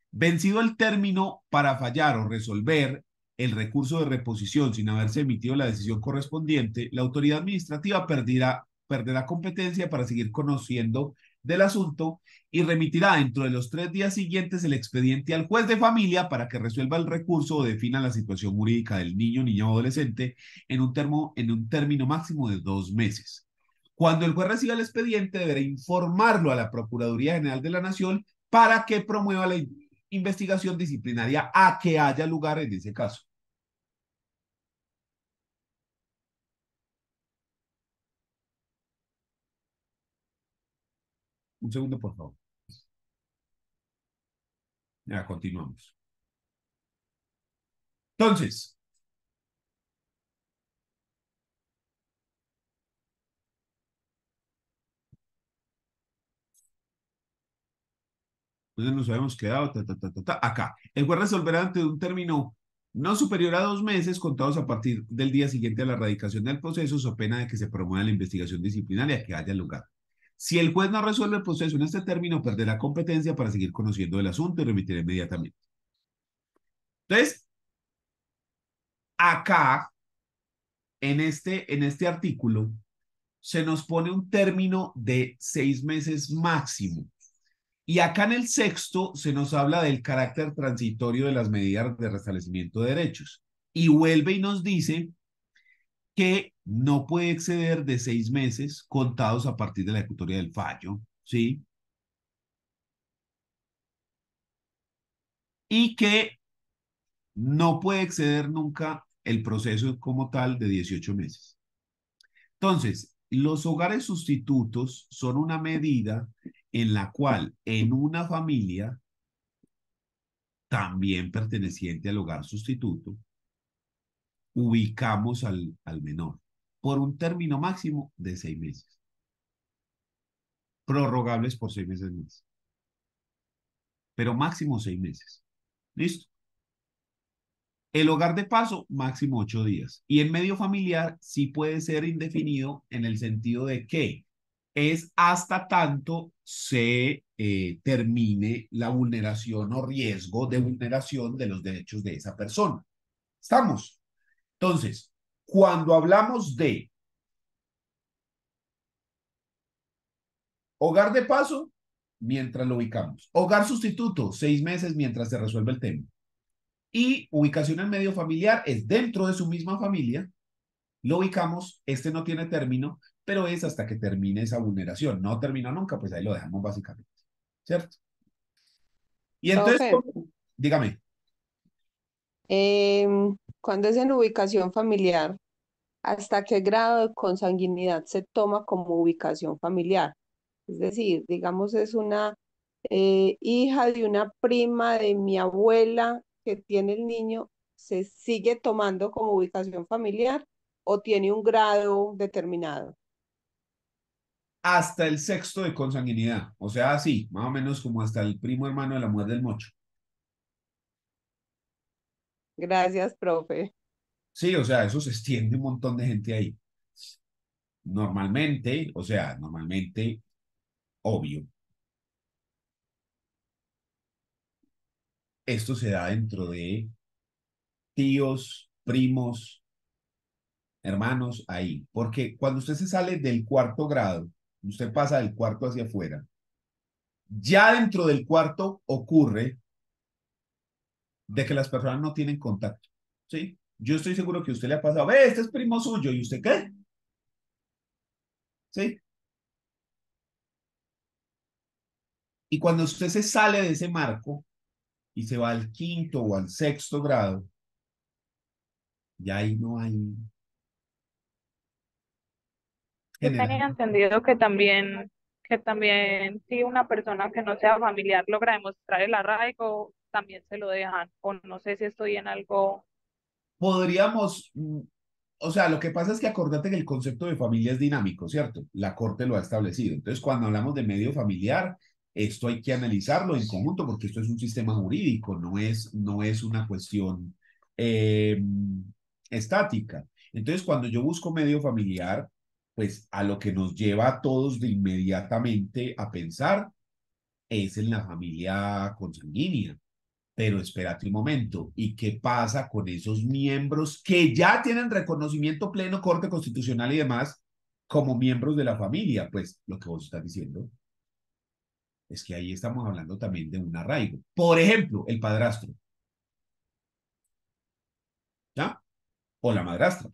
Vencido el término para fallar o resolver el recurso de reposición sin haberse emitido la decisión correspondiente, la autoridad administrativa perderá competencia para seguir conociendo del asunto y remitirá dentro de los 3 días siguientes el expediente al juez de familia para que resuelva el recurso o defina la situación jurídica del niño, niña o adolescente en un término máximo de 2 meses. Cuando el juez reciba el expediente, deberá informarlo a la Procuraduría General de la Nación para que promueva la investigación disciplinaria a que haya lugar en ese caso. Un segundo, por favor. Ya, continuamos. Entonces, nos habíamos quedado acá. El juez resolverá ante un término no superior a 2 meses, contados a partir del día siguiente a la erradicación del proceso, so pena de que se promueva la investigación disciplinaria que haya lugar. Si el juez no resuelve el proceso en este término, perderá competencia para seguir conociendo el asunto y remitirá inmediatamente. Entonces, acá, en este artículo, se nos pone un término de 6 meses máximo. Y acá en el sexto se nos habla del carácter transitorio de las medidas de restablecimiento de derechos. Y vuelve y nos dice que no puede exceder de 6 meses contados a partir de la ejecutoria del fallo, ¿sí? Y que no puede exceder nunca el proceso como tal de 18 meses. Entonces, los hogares sustitutos son una medida en la cual en una familia también perteneciente al hogar sustituto, ubicamos al menor por un término máximo de 6 meses, prorrogables por 6 meses más, pero máximo 6 meses. ¿Listo? El hogar de paso, máximo 8 días. Y en medio familiar sí puede ser indefinido en el sentido de que es hasta tanto se termine la vulneración o riesgo de vulneración de los derechos de esa persona. ¿Estamos? Entonces, cuando hablamos de hogar de paso, mientras lo ubicamos. Hogar sustituto, 6 meses mientras se resuelve el tema. Y ubicación en medio familiar es dentro de su misma familia. Lo ubicamos, este no tiene término, pero es hasta que termine esa vulneración. No terminó nunca, pues ahí lo dejamos básicamente. ¿Cierto? Y entonces, Profe, dígame. cuando es en ubicación familiar, ¿hasta qué grado de consanguinidad se toma como ubicación familiar? Es decir, digamos, es una hija de una prima de mi abuela que tiene el niño, ¿se sigue tomando como ubicación familiar o tiene un grado determinado? hasta el sexto de consanguinidad. O sea, así, más o menos como hasta el primo hermano de la mujer del mocho. Gracias, profe. Sí, o sea, eso se extiende un montón de gente ahí. Normalmente, o sea, normalmente, obvio, esto se da dentro de tíos, primos, hermanos, ahí. Porque cuando usted se sale del cuarto grado, usted pasa del cuarto hacia afuera, ya dentro del cuarto ocurre de que las personas no tienen contacto, ¿sí? Yo estoy seguro que a usted le ha pasado, ve, este es primo suyo, ¿y usted qué? ¿Sí? Y cuando usted se sale de ese marco y se va al quinto o al sexto grado, ya ahí no hay Yo general. tenía entendido que también si una persona que no sea familiar logra demostrar el arraigo, también se lo dejan. O no sé si estoy en algo. Podríamos, o sea, lo que pasa es que acordate que el concepto de familia es dinámico, ¿cierto? La Corte lo ha establecido. Entonces, cuando hablamos de medio familiar, esto hay que analizarlo en conjunto porque esto es un sistema jurídico, no es una cuestión eh, estática. Entonces, cuando yo busco medio familiar, pues a lo que nos lleva a todos de inmediatamente a pensar es en la familia consanguínea. Pero espérate un momento, ¿y qué pasa con esos miembros que ya tienen reconocimiento pleno, Corte Constitucional y demás, como miembros de la familia? Pues lo que vos estás diciendo es que ahí estamos hablando también de un arraigo. Por ejemplo, el padrastro, ¿ya? O la madrastra.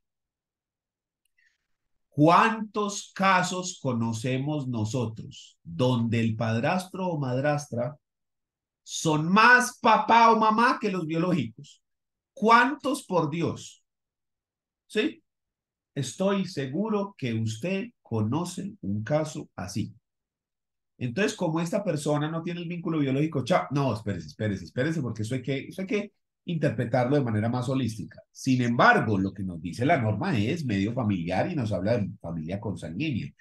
¿Cuántos casos conocemos nosotros donde el padrastro o madrastra son más papá o mamá que los biológicos? ¿Cuántos, por Dios? ¿Sí? Estoy seguro que usted conoce un caso así. Entonces, como esta persona no tiene el vínculo biológico, chao, no, espérese, porque eso hay que interpretarlo de manera más holística. Sin embargo, lo que nos dice la norma es medio familiar y nos habla de familia consanguínea.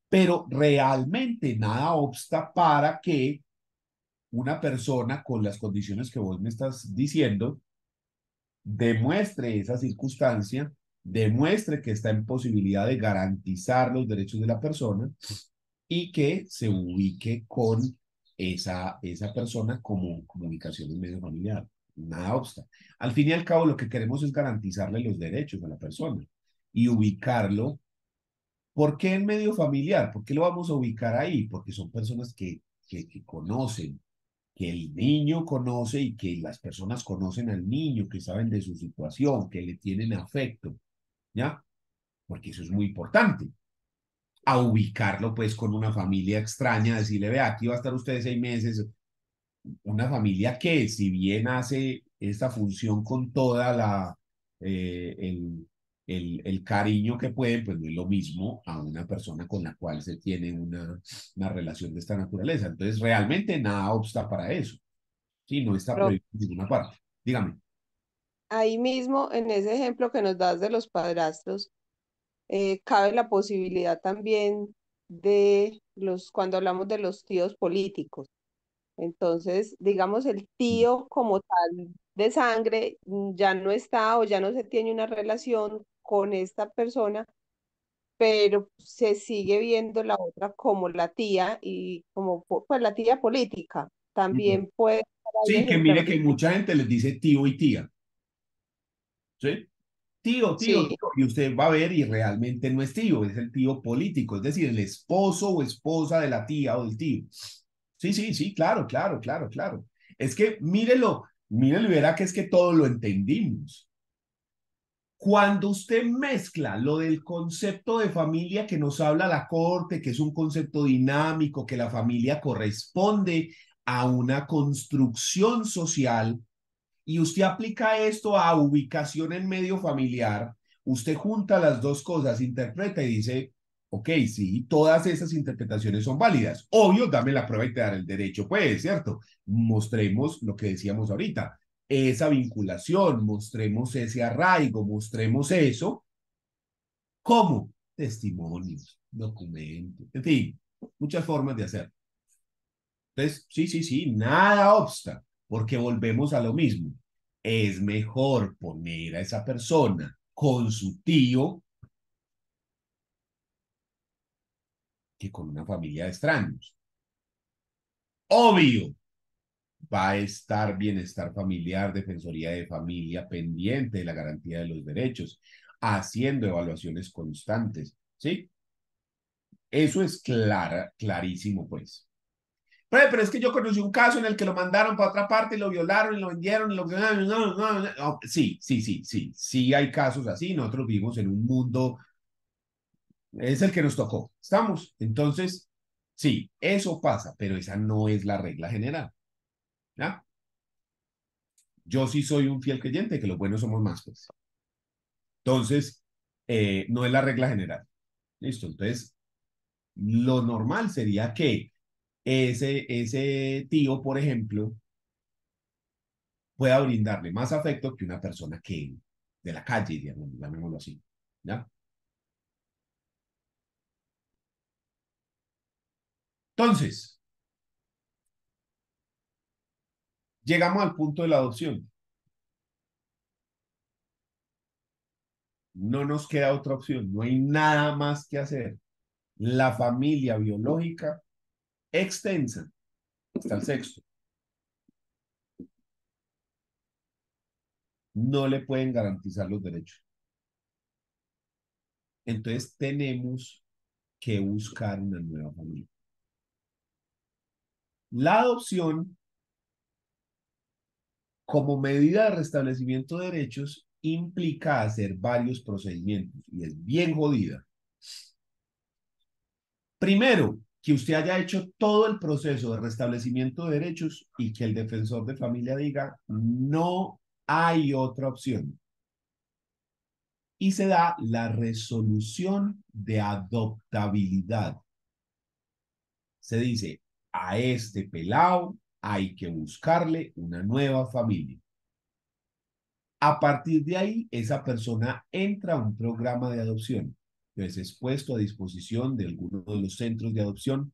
Pero realmente nada obsta para que una persona con las condiciones que vos me estás diciendo demuestre esa circunstancia, demuestre que está en posibilidad de garantizar los derechos de la persona y que se ubique con esa persona como comunicación en medio familiar. Nada obsta. Al fin y al cabo, lo que queremos es garantizarle los derechos a la persona y ubicarlo. ¿Por qué en medio familiar? ¿Por qué lo vamos a ubicar ahí? Porque son personas que conocen, que el niño conoce y que las personas conocen al niño, que saben de su situación, que le tienen afecto, ¿ya? Porque eso es muy importante. A ubicarlo pues con una familia extraña, decirle, vea, aquí va a estar usted 6 meses, una familia que si bien hace esta función con toda el cariño que puede, pues no es lo mismo a una persona con la cual se tiene una relación de esta naturaleza. Entonces, realmente nada obsta para eso. Sí, no está Profe, prohibido en ninguna parte. Dígame. ahí mismo, en ese ejemplo que nos das de los padrastros, cabe la posibilidad también de cuando hablamos de los tíos políticos. Entonces, digamos, el tío como tal de sangre ya no está o ya no se tiene una relación con esta persona, pero se sigue viendo la otra como la tía y como pues la tía política. También puede estar ahí Sí, que mire que ejemplificado. mucha gente les dice tío y tía, ¿sí? Tío, Sí, y usted va a ver y realmente no es tío, es el tío político, es decir, el esposo o esposa de la tía o del tío. Sí, sí, sí, claro, claro, claro, claro. Es que mírelo y verá que es que todo lo entendimos. Cuando usted mezcla lo del concepto de familia que nos habla la Corte, que es un concepto dinámico, que la familia corresponde a una construcción social, y usted aplica esto a ubicación en medio familiar, usted junta las dos cosas, interpreta y dice, ok, sí, todas esas interpretaciones son válidas. Obvio, dame la prueba y te daré el derecho, pues, ¿cierto? Mostremos lo que decíamos ahorita, esa vinculación, mostremos ese arraigo, mostremos eso. ¿Cómo? testimonios, documentos, en fin, muchas formas de hacerlo. Entonces, sí, nada obsta, porque volvemos a lo mismo. Es mejor poner a esa persona con su tío que con una familia de extraños. Obvio, va a estar bienestar familiar, defensoría de familia, pendiente de la garantía de los derechos, haciendo evaluaciones constantes, ¿sí? Eso es clarísimo, pues. Pero es que yo conocí un caso en el que lo mandaron para otra parte y lo violaron y lo vendieron y lo... Sí, hay casos así. Nosotros vivimos en un mundo, es el que nos tocó. ¿Estamos? Entonces, sí, eso pasa, pero esa no es la regla general. ¿Ya? Yo sí soy un fiel creyente que los buenos somos más, pues. Entonces, no es la regla general. ¿Listo? Entonces, lo normal sería que ese tío, por ejemplo, pueda brindarle más afecto que una persona que de la calle, digamos, llamémoslo así. ¿Ya? Entonces, llegamos al punto de la adopción. No nos queda otra opción, no hay nada más que hacer. La familia biológica extensa hasta el sexto. No le pueden garantizar los derechos. Entonces tenemos que buscar una nueva familia. La adopción, como medida de restablecimiento de derechos, implica hacer varios procedimientos y es bien jodida. Primero, que usted haya hecho todo el proceso de restablecimiento de derechos y que el defensor de familia diga, no hay otra opción. Y se da la resolución de adoptabilidad. Se dice, a este pelado hay que buscarle una nueva familia. A partir de ahí, esa persona entra a un programa de adopción. Entonces es puesto a disposición de alguno de los centros de adopción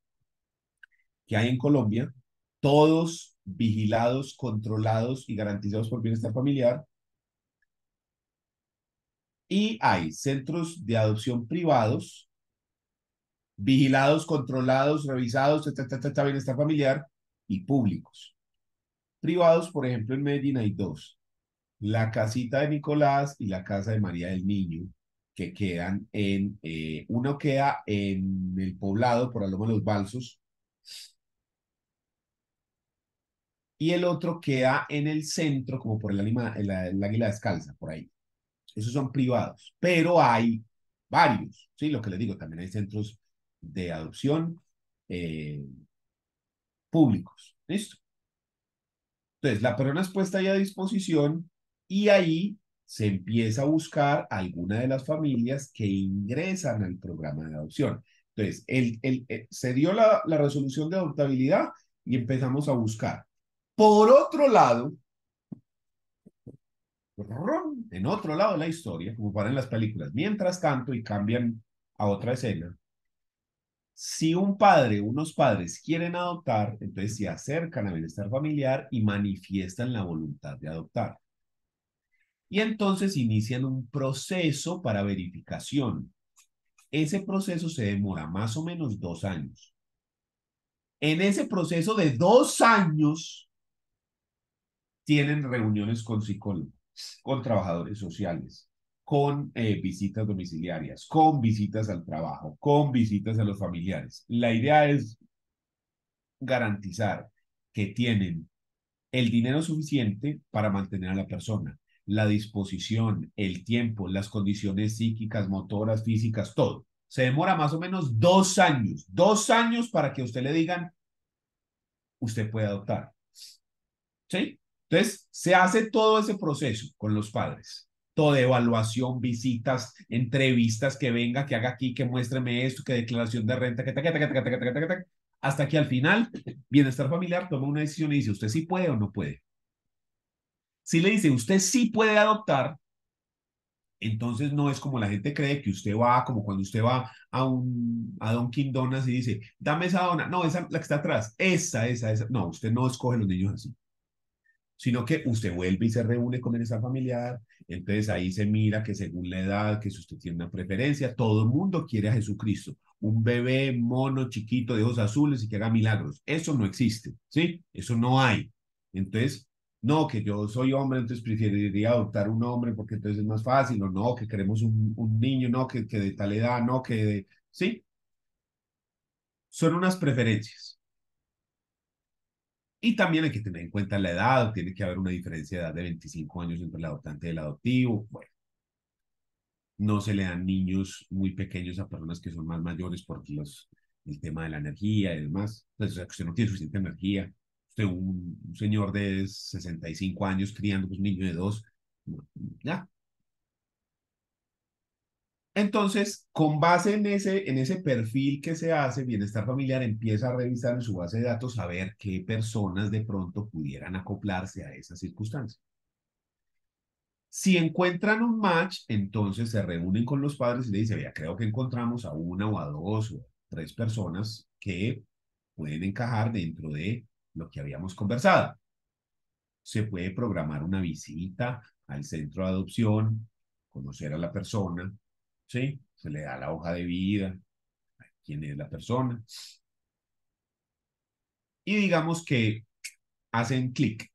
que hay en Colombia, todos vigilados, controlados y garantizados por bienestar familiar. Y hay centros de adopción privados, vigilados, controlados, revisados, bienestar familiar, y públicos. Privados, por ejemplo, en Medellín hay dos: la casita de Nicolás y la casa de María del Niño, que quedan uno queda en el Poblado, por Aloma de los Balsos, y el otro queda en el centro, como por el Águila Descalza, por ahí. Esos son privados, pero hay varios, ¿sí? Lo que les digo, también hay centros de adopción eh, públicos, ¿listo? Entonces, la persona es puesta ahí a disposición y ahí se empieza a buscar alguna de las familias que ingresan al programa de adopción. Entonces, se dio la resolución de adoptabilidad y empezamos a buscar. Por otro lado, en otro lado de la historia, como para en las películas, mientras tanto, y cambian a otra escena, si un padre, unos padres quieren adoptar, entonces se acercan a bienestar familiar y manifiestan la voluntad de adoptar. Y entonces inician un proceso para verificación. Ese proceso se demora más o menos 2 años. En ese proceso de 2 años tienen reuniones con psicólogos, con trabajadores sociales, con visitas domiciliarias, con visitas al trabajo, con visitas a los familiares. La idea es garantizar que tienen el dinero suficiente para mantener a la persona, la disposición, el tiempo, las condiciones psíquicas, motoras, físicas, todo. Se demora más o menos 2 años, 2 años para que a usted le digan, usted puede adoptar. ¿Sí? Entonces, se hace todo ese proceso con los padres. Toda evaluación, visitas, entrevistas, que venga, que haga aquí, que muéstreme esto, que declaración de renta, hasta que al final, bienestar familiar toma una decisión y dice, ¿usted sí puede o no puede? Si le dice, usted sí puede adoptar, Entonces no es como la gente cree que usted va, como cuando usted va a Dunkin' Donuts y dice, dame esa dona. No, esa, la que está atrás. Esa. No, usted no escoge los niños así, sino que usted vuelve y se reúne con el familiar, entonces ahí se mira que según la edad, que si usted tiene una preferencia, todo el mundo quiere a Jesucristo, un bebé mono chiquito de ojos azules y que haga milagros, eso no existe, ¿sí? Eso no hay. Entonces, no, que yo soy hombre, entonces preferiría adoptar un hombre porque entonces es más fácil, o no, que queremos un niño, no, que de tal edad, no, que de... Sí, son unas preferencias. Y también hay que tener en cuenta la edad, tiene que haber una diferencia de edad de 25 años entre el adoptante y el adoptivo. Bueno, no se le dan niños muy pequeños a personas que son más mayores porque el tema de la energía y demás. Entonces, o sea, que usted no tiene suficiente energía. Usted, un señor de 65 años criando pues, un niño de 2, ya. Entonces, con base en ese perfil que se hace, Bienestar Familiar empieza a revisar en su base de datos a ver qué personas de pronto pudieran acoplarse a esa circunstancia. Si encuentran un match, entonces se reúnen con los padres y le dicen, vea, creo que encontramos a una o a dos o tres personas que pueden encajar dentro de lo que habíamos conversado. Se puede programar una visita al centro de adopción, conocer a la persona, ¿sí? Se le da la hoja de vida, quién es la persona, y digamos que hacen clic,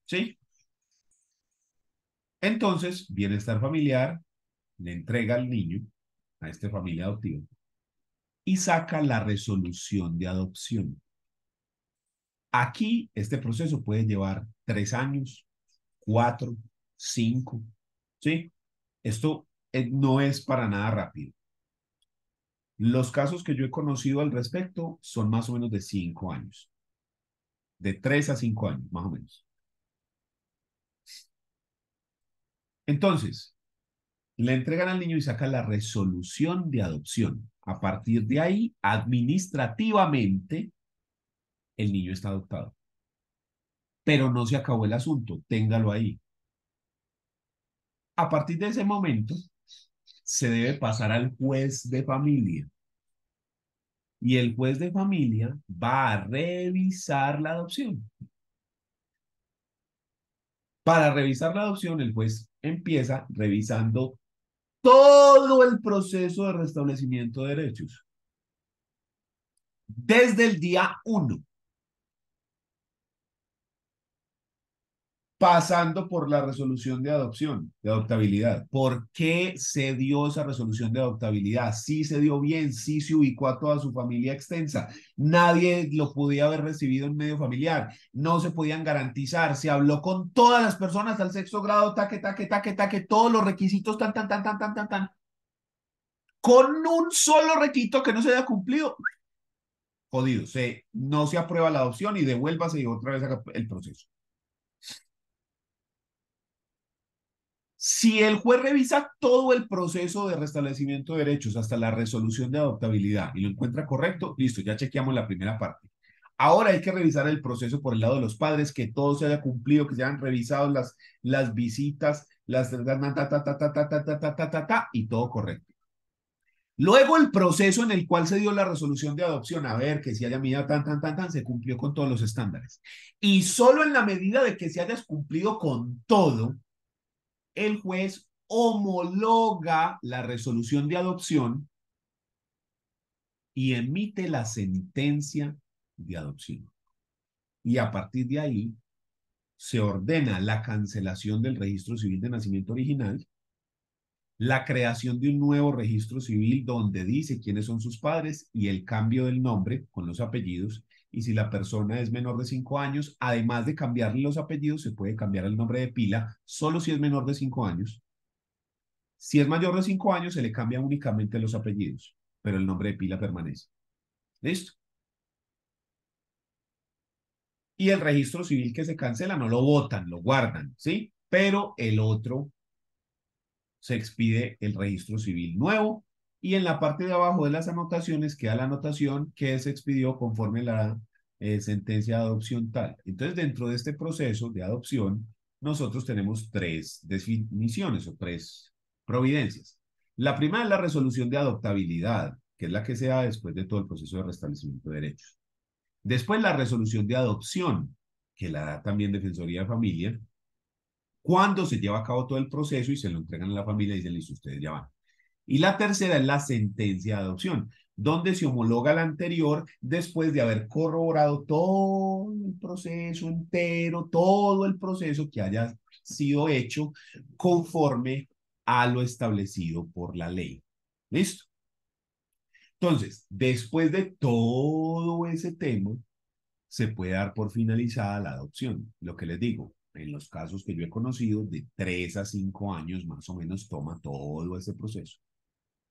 ¿sí? Entonces, Bienestar Familiar le entrega al niño, a esta familia adoptiva, y saca la resolución de adopción. Aquí este proceso puede llevar 3 años, 4, 5, ¿sí? Esto no es para nada rápido. Los casos que yo he conocido al respecto son más o menos de 5 años, de 3 a 5 años, más o menos. Entonces, le entregan al niño y sacan la resolución de adopción. A partir de ahí, administrativamente, el niño está adoptado. Pero no se acabó el asunto, téngalo ahí. A partir de ese momento, se debe pasar al juez de familia. Y el juez de familia va a revisar la adopción. Para revisar la adopción, el juez empieza revisando todo el proceso de restablecimiento de derechos. Desde el día 1. Pasando por la resolución de adopción, de adoptabilidad. ¿Por qué se dio esa resolución de adoptabilidad? Sí se dio bien, sí se ubicó a toda su familia extensa. Nadie lo podía haber recibido en medio familiar. No se podían garantizar. Se habló con todas las personas al sexto grado, todos los requisitos, tan. Con un solo requisito que no se haya cumplido, jodido. No se aprueba la adopción y devuélvase y otra vez haga el proceso. Si el juez revisa todo el proceso de restablecimiento de derechos hasta la resolución de adoptabilidad y lo encuentra correcto, listo, ya chequeamos la primera parte. Ahora hay que revisar el proceso por el lado de los padres, que todo se haya cumplido, que se hayan revisado las visitas, y todo correcto. Luego el proceso en el cual se dio la resolución de adopción, a ver que si haya medida se cumplió con todos los estándares. Y solo en la medida de que se haya cumplido con todo, el juez homologa la resolución de adopción y emite la sentencia de adopción. Y a partir de ahí se ordena la cancelación del registro civil de nacimiento original, la creación de un nuevo registro civil donde dice quiénes son sus padres y el cambio del nombre con los apellidos. Y si la persona es menor de 5 años, además de cambiarle los apellidos, se puede cambiar el nombre de pila solo si es menor de 5 años. Si es mayor de 5 años, se le cambian únicamente los apellidos, pero el nombre de pila permanece. ¿Listo? Y el registro civil que se cancela no lo botan, lo guardan, ¿sí? Pero el otro se expide el registro civil nuevo y en la parte de abajo de las anotaciones queda la anotación que se expidió conforme la sentencia de adopción tal. Entonces, dentro de este proceso de adopción, nosotros tenemos 3 definiciones o 3 Providencias. La primera es la resolución de adoptabilidad, que es la que se da después de todo el proceso de restablecimiento de derechos. Después la resolución de adopción, que la da también Defensoría de Familia, cuando se lleva a cabo todo el proceso y se lo entregan a la familia y dicen, listo, ustedes ya van. Y la tercera es la sentencia de adopción, donde se homologa la anterior después de haber corroborado todo el proceso entero, todo el proceso que haya sido hecho conforme a lo establecido por la ley. ¿Listo? Entonces, después de todo ese tema, se puede dar por finalizada la adopción. Lo que les digo, en los casos que yo he conocido, de 3 a 5 años más o menos toma todo ese proceso.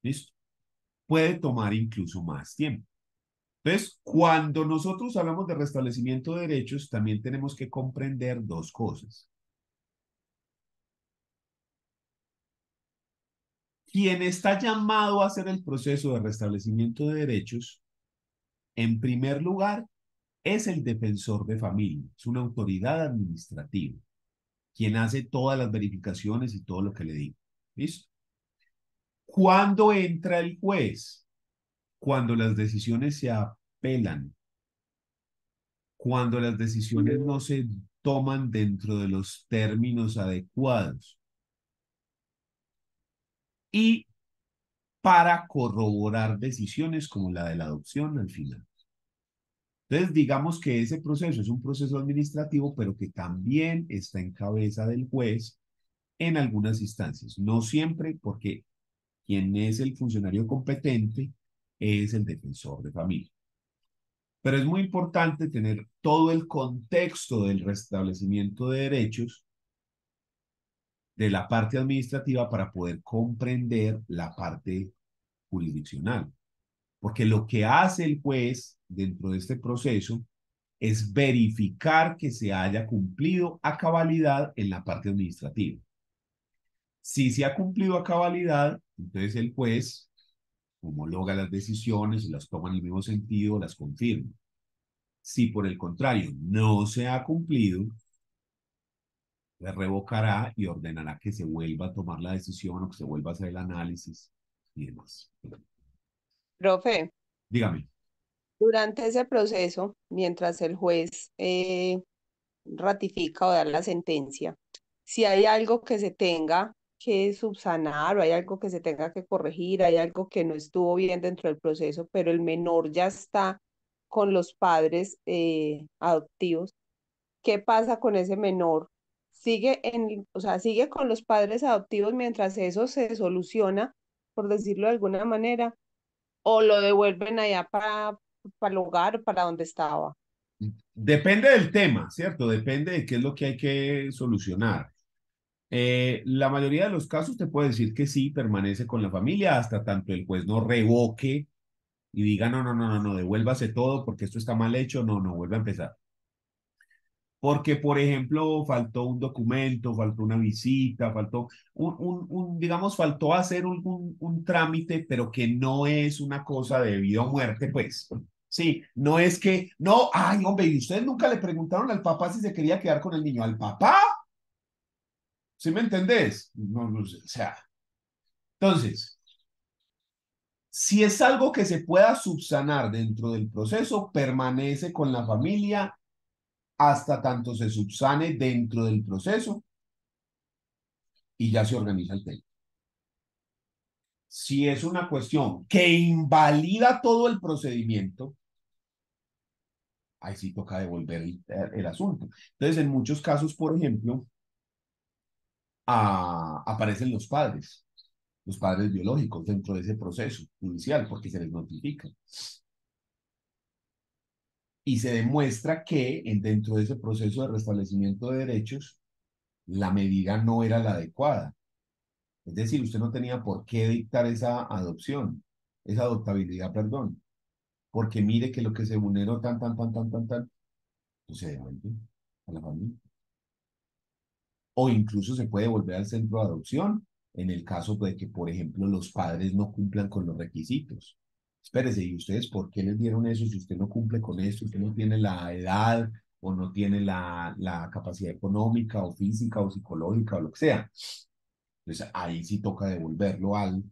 ¿Listo? Puede tomar incluso más tiempo. Entonces, cuando nosotros hablamos de restablecimiento de derechos, también tenemos que comprender dos cosas. Quien está llamado a hacer el proceso de restablecimiento de derechos, en primer lugar, es el defensor de familia, es una autoridad administrativa, quien hace todas las verificaciones y todo lo que le digo. ¿Listo? ¿Cuándo entra el juez? Cuando las decisiones se apelan, cuando las decisiones no se toman dentro de los términos adecuados y para corroborar decisiones como la de la adopción al final. Entonces, digamos que ese proceso es un proceso administrativo, pero que también está en cabeza del juez en algunas instancias. No siempre, porque quien es el funcionario competente es el defensor de familia. Pero es muy importante tener todo el contexto del restablecimiento de derechos de la parte administrativa para poder comprender la parte jurisdiccional. Porque lo que hace el juez dentro de este proceso es verificar que se haya cumplido a cabalidad en la parte administrativa. Si se ha cumplido a cabalidad, entonces el juez homologa las decisiones, las toma en el mismo sentido, las confirma. Si por el contrario no se ha cumplido, le revocará y ordenará que se vuelva a tomar la decisión o que se vuelva a hacer el análisis y demás. Profe, Dígame. durante ese proceso, mientras el juez ratifica o da la sentencia, si hay algo que se tenga que subsanar o hay algo que se tenga que corregir, hay algo que no estuvo bien dentro del proceso, pero el menor ya está con los padres adoptivos, ¿qué pasa con ese menor? Sigue o sea, sigue con los padres adoptivos mientras eso se soluciona, por decirlo de alguna manera, o lo devuelven allá para el hogar, para donde estaba. Depende del tema, ¿cierto? Depende de qué es lo que hay que solucionar. La mayoría de los casos te puede decir que sí, permanece con la familia hasta tanto el juez no revoque y diga, no, no, no, no, no, devuélvase todo porque esto está mal hecho, no, no, vuelve a empezar. Porque, por ejemplo, faltó un documento, faltó una visita, faltó digamos, faltó hacer un trámite, pero que no es una cosa de vida o muerte, pues. Sí, no es que, no, ay, hombre, ¿y ustedes nunca le preguntaron al papá si se quería quedar con el niño? ¿Al papá? ¿Sí me entendés? No, no sé, o sea. Entonces, si es algo que se pueda subsanar dentro del proceso, permanece con la familia hasta tanto se subsane dentro del proceso y ya se organiza el tema. Si es una cuestión que invalida todo el procedimiento, ahí sí toca devolver el asunto. Entonces, en muchos casos, por ejemplo, aparecen los padres biológicos dentro de ese proceso judicial, porque se les notifica. Y se demuestra que dentro de ese proceso de restablecimiento de derechos, la medida no era la adecuada. Es decir, usted no tenía por qué dictar esa adopción, esa adoptabilidad, perdón, porque mire que lo que se vulneró pues se devuelve a la familia. O incluso se puede volver al centro de adopción en el caso de que, por ejemplo, los padres no cumplan con los requisitos. Espérese, ¿y ustedes por qué les dieron eso si usted no cumple con eso? Usted no tiene la edad o no tiene la capacidad económica o física o psicológica o lo que sea. Entonces ahí sí toca devolverlo al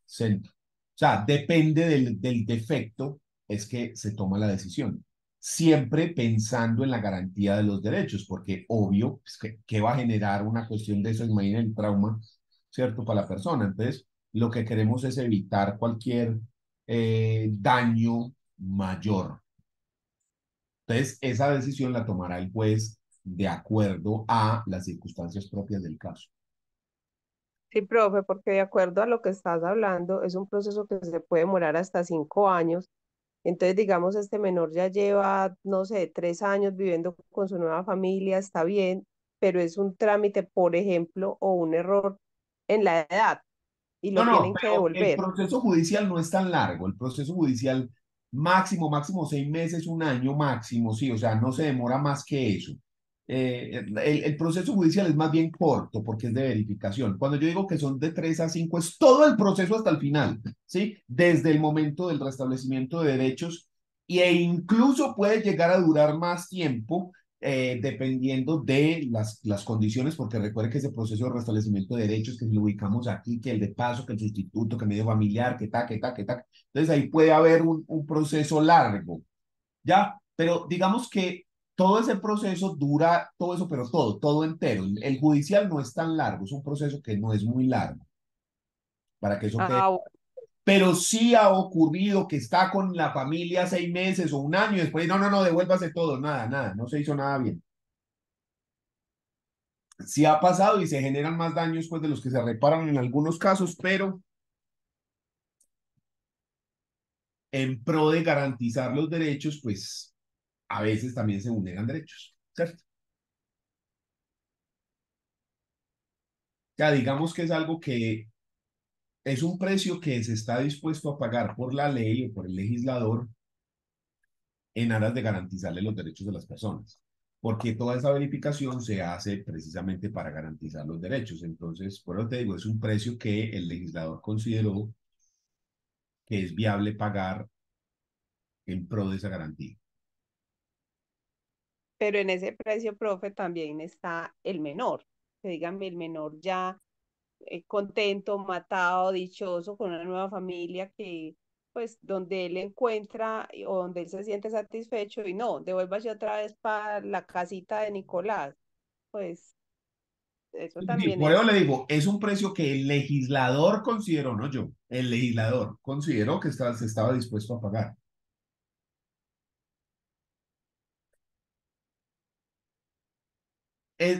centro. O sea, depende del defecto, es que se toma la decisión. Siempre pensando en la garantía de los derechos, porque obvio, pues, que va a generar una cuestión de eso, imagina el trauma, ¿cierto? Para la persona. Entonces, lo que queremos es evitar cualquier daño mayor. Entonces, esa decisión la tomará el juez de acuerdo a las circunstancias propias del caso. Sí, profe, porque de acuerdo a lo que estás hablando, es un proceso que se puede demorar hasta 5 años. Entonces, digamos, este menor ya lleva, no sé, 3 años viviendo con su nueva familia, está bien, pero es un trámite, por ejemplo, o un error en la edad y No, lo no, tienen que pero el devolver. proceso judicial no es tan largo. El proceso judicial máximo, máximo 6 meses, un año máximo, sí, o sea, no se demora más que eso. El proceso judicial es más bien corto porque es de verificación. Cuando yo digo que son de 3 a 5, es todo el proceso hasta el final, ¿sí? Desde el momento del restablecimiento de derechos e incluso puede llegar a durar más tiempo dependiendo de las condiciones, porque recuerde que ese proceso de restablecimiento de derechos, que lo ubicamos aquí, que el de paso, que el sustituto, que medio familiar, que ta, que ta, que ta. Entonces ahí puede haber un proceso largo, ¿ya? Pero digamos que todo ese proceso dura, todo eso, pero todo entero. El judicial no es tan largo, es un proceso que no es muy largo, para que eso quede. Ah, Pero sí ha ocurrido que está con la familia 6 meses o un año y después, no, no, no, devuélvase todo, nada, nada, no se hizo nada bien. Sí ha pasado y se generan más daños pues de los que se reparan en algunos casos, pero en pro de garantizar los derechos, pues a veces también se vulneran derechos, ¿cierto? Ya digamos que es algo que es un precio que se está dispuesto a pagar por la ley o por el legislador en aras de garantizarle los derechos de las personas, porque toda esa verificación se hace precisamente para garantizar los derechos. Entonces, por eso te digo, es un precio que el legislador consideró que es viable pagar en pro de esa garantía. pero en ese precio, profe, también está el menor. Que díganme, el menor ya contento, matado, dichoso, con una nueva familia que, pues, donde él encuentra o donde él se siente satisfecho y no, devuélvase otra vez para la casita de Nicolás. Pues, eso Sí, también por eso es. le digo, es un precio que el legislador consideró, no yo, el legislador consideró que se estaba dispuesto a pagar.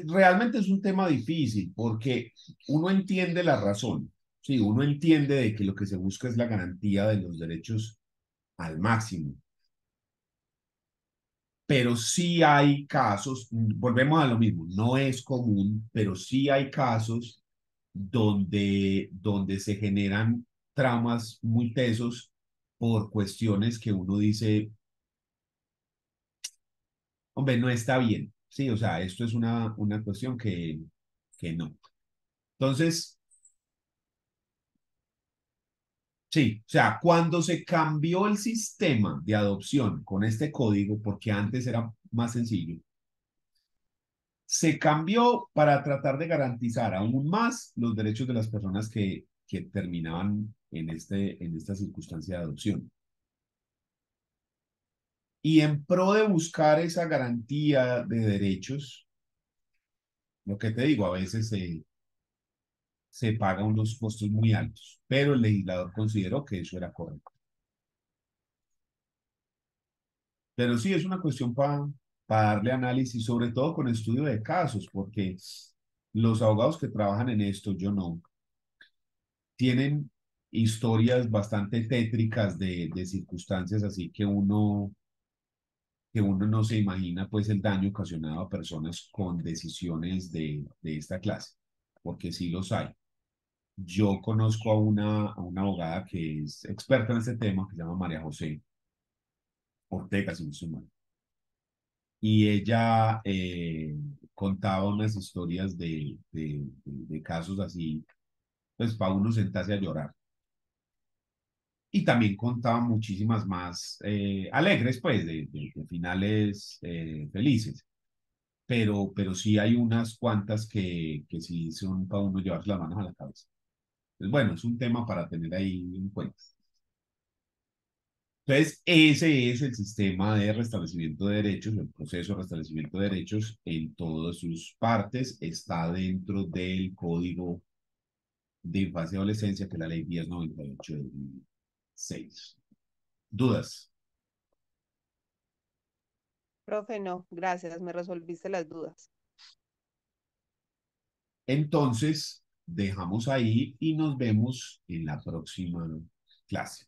Realmente es un tema difícil porque uno entiende la razón, sí, uno entiende de que lo que se busca es la garantía de los derechos al máximo, pero sí hay casos, volvemos a lo mismo, no es común, pero sí hay casos donde se generan traumas muy tesos por cuestiones que uno dice, hombre, no está bien, sí, o sea, esto es una cuestión que no. Entonces, sí, o sea, cuando se cambió el sistema de adopción con este código, porque antes era más sencillo, se cambió para tratar de garantizar aún más los derechos de las personas que terminaban en esta circunstancia de adopción. Y en pro de buscar esa garantía de derechos, lo que te digo, a veces se paga unos costos muy altos, pero el legislador consideró que eso era correcto. Pero sí, es una cuestión para darle análisis, sobre todo con estudio de casos, porque los abogados que trabajan en esto, yo no, tienen historias bastante tétricas de circunstancias así que uno no se imagina pues el daño ocasionado a personas con decisiones de esta clase, porque sí los hay. Yo conozco a una abogada que es experta en este tema, que se llama María José Ortega, si no estoy mal. Y ella contaba unas historias de casos así, pues para uno sentarse a llorar. Y también contaba muchísimas más alegres, pues, de finales felices. pero sí hay unas cuantas que sí son para uno llevarse las manos a la cabeza. Pues bueno, es un tema para tener ahí en cuenta. Entonces, ese es el sistema de restablecimiento de derechos, el proceso de restablecimiento de derechos en todas sus partes, está dentro del Código de Infancia y Adolescencia, que es la Ley 1098 de 2006. ¿Dudas? Profe, no, gracias, me resolviste las dudas. Entonces, dejamos ahí y nos vemos en la próxima clase.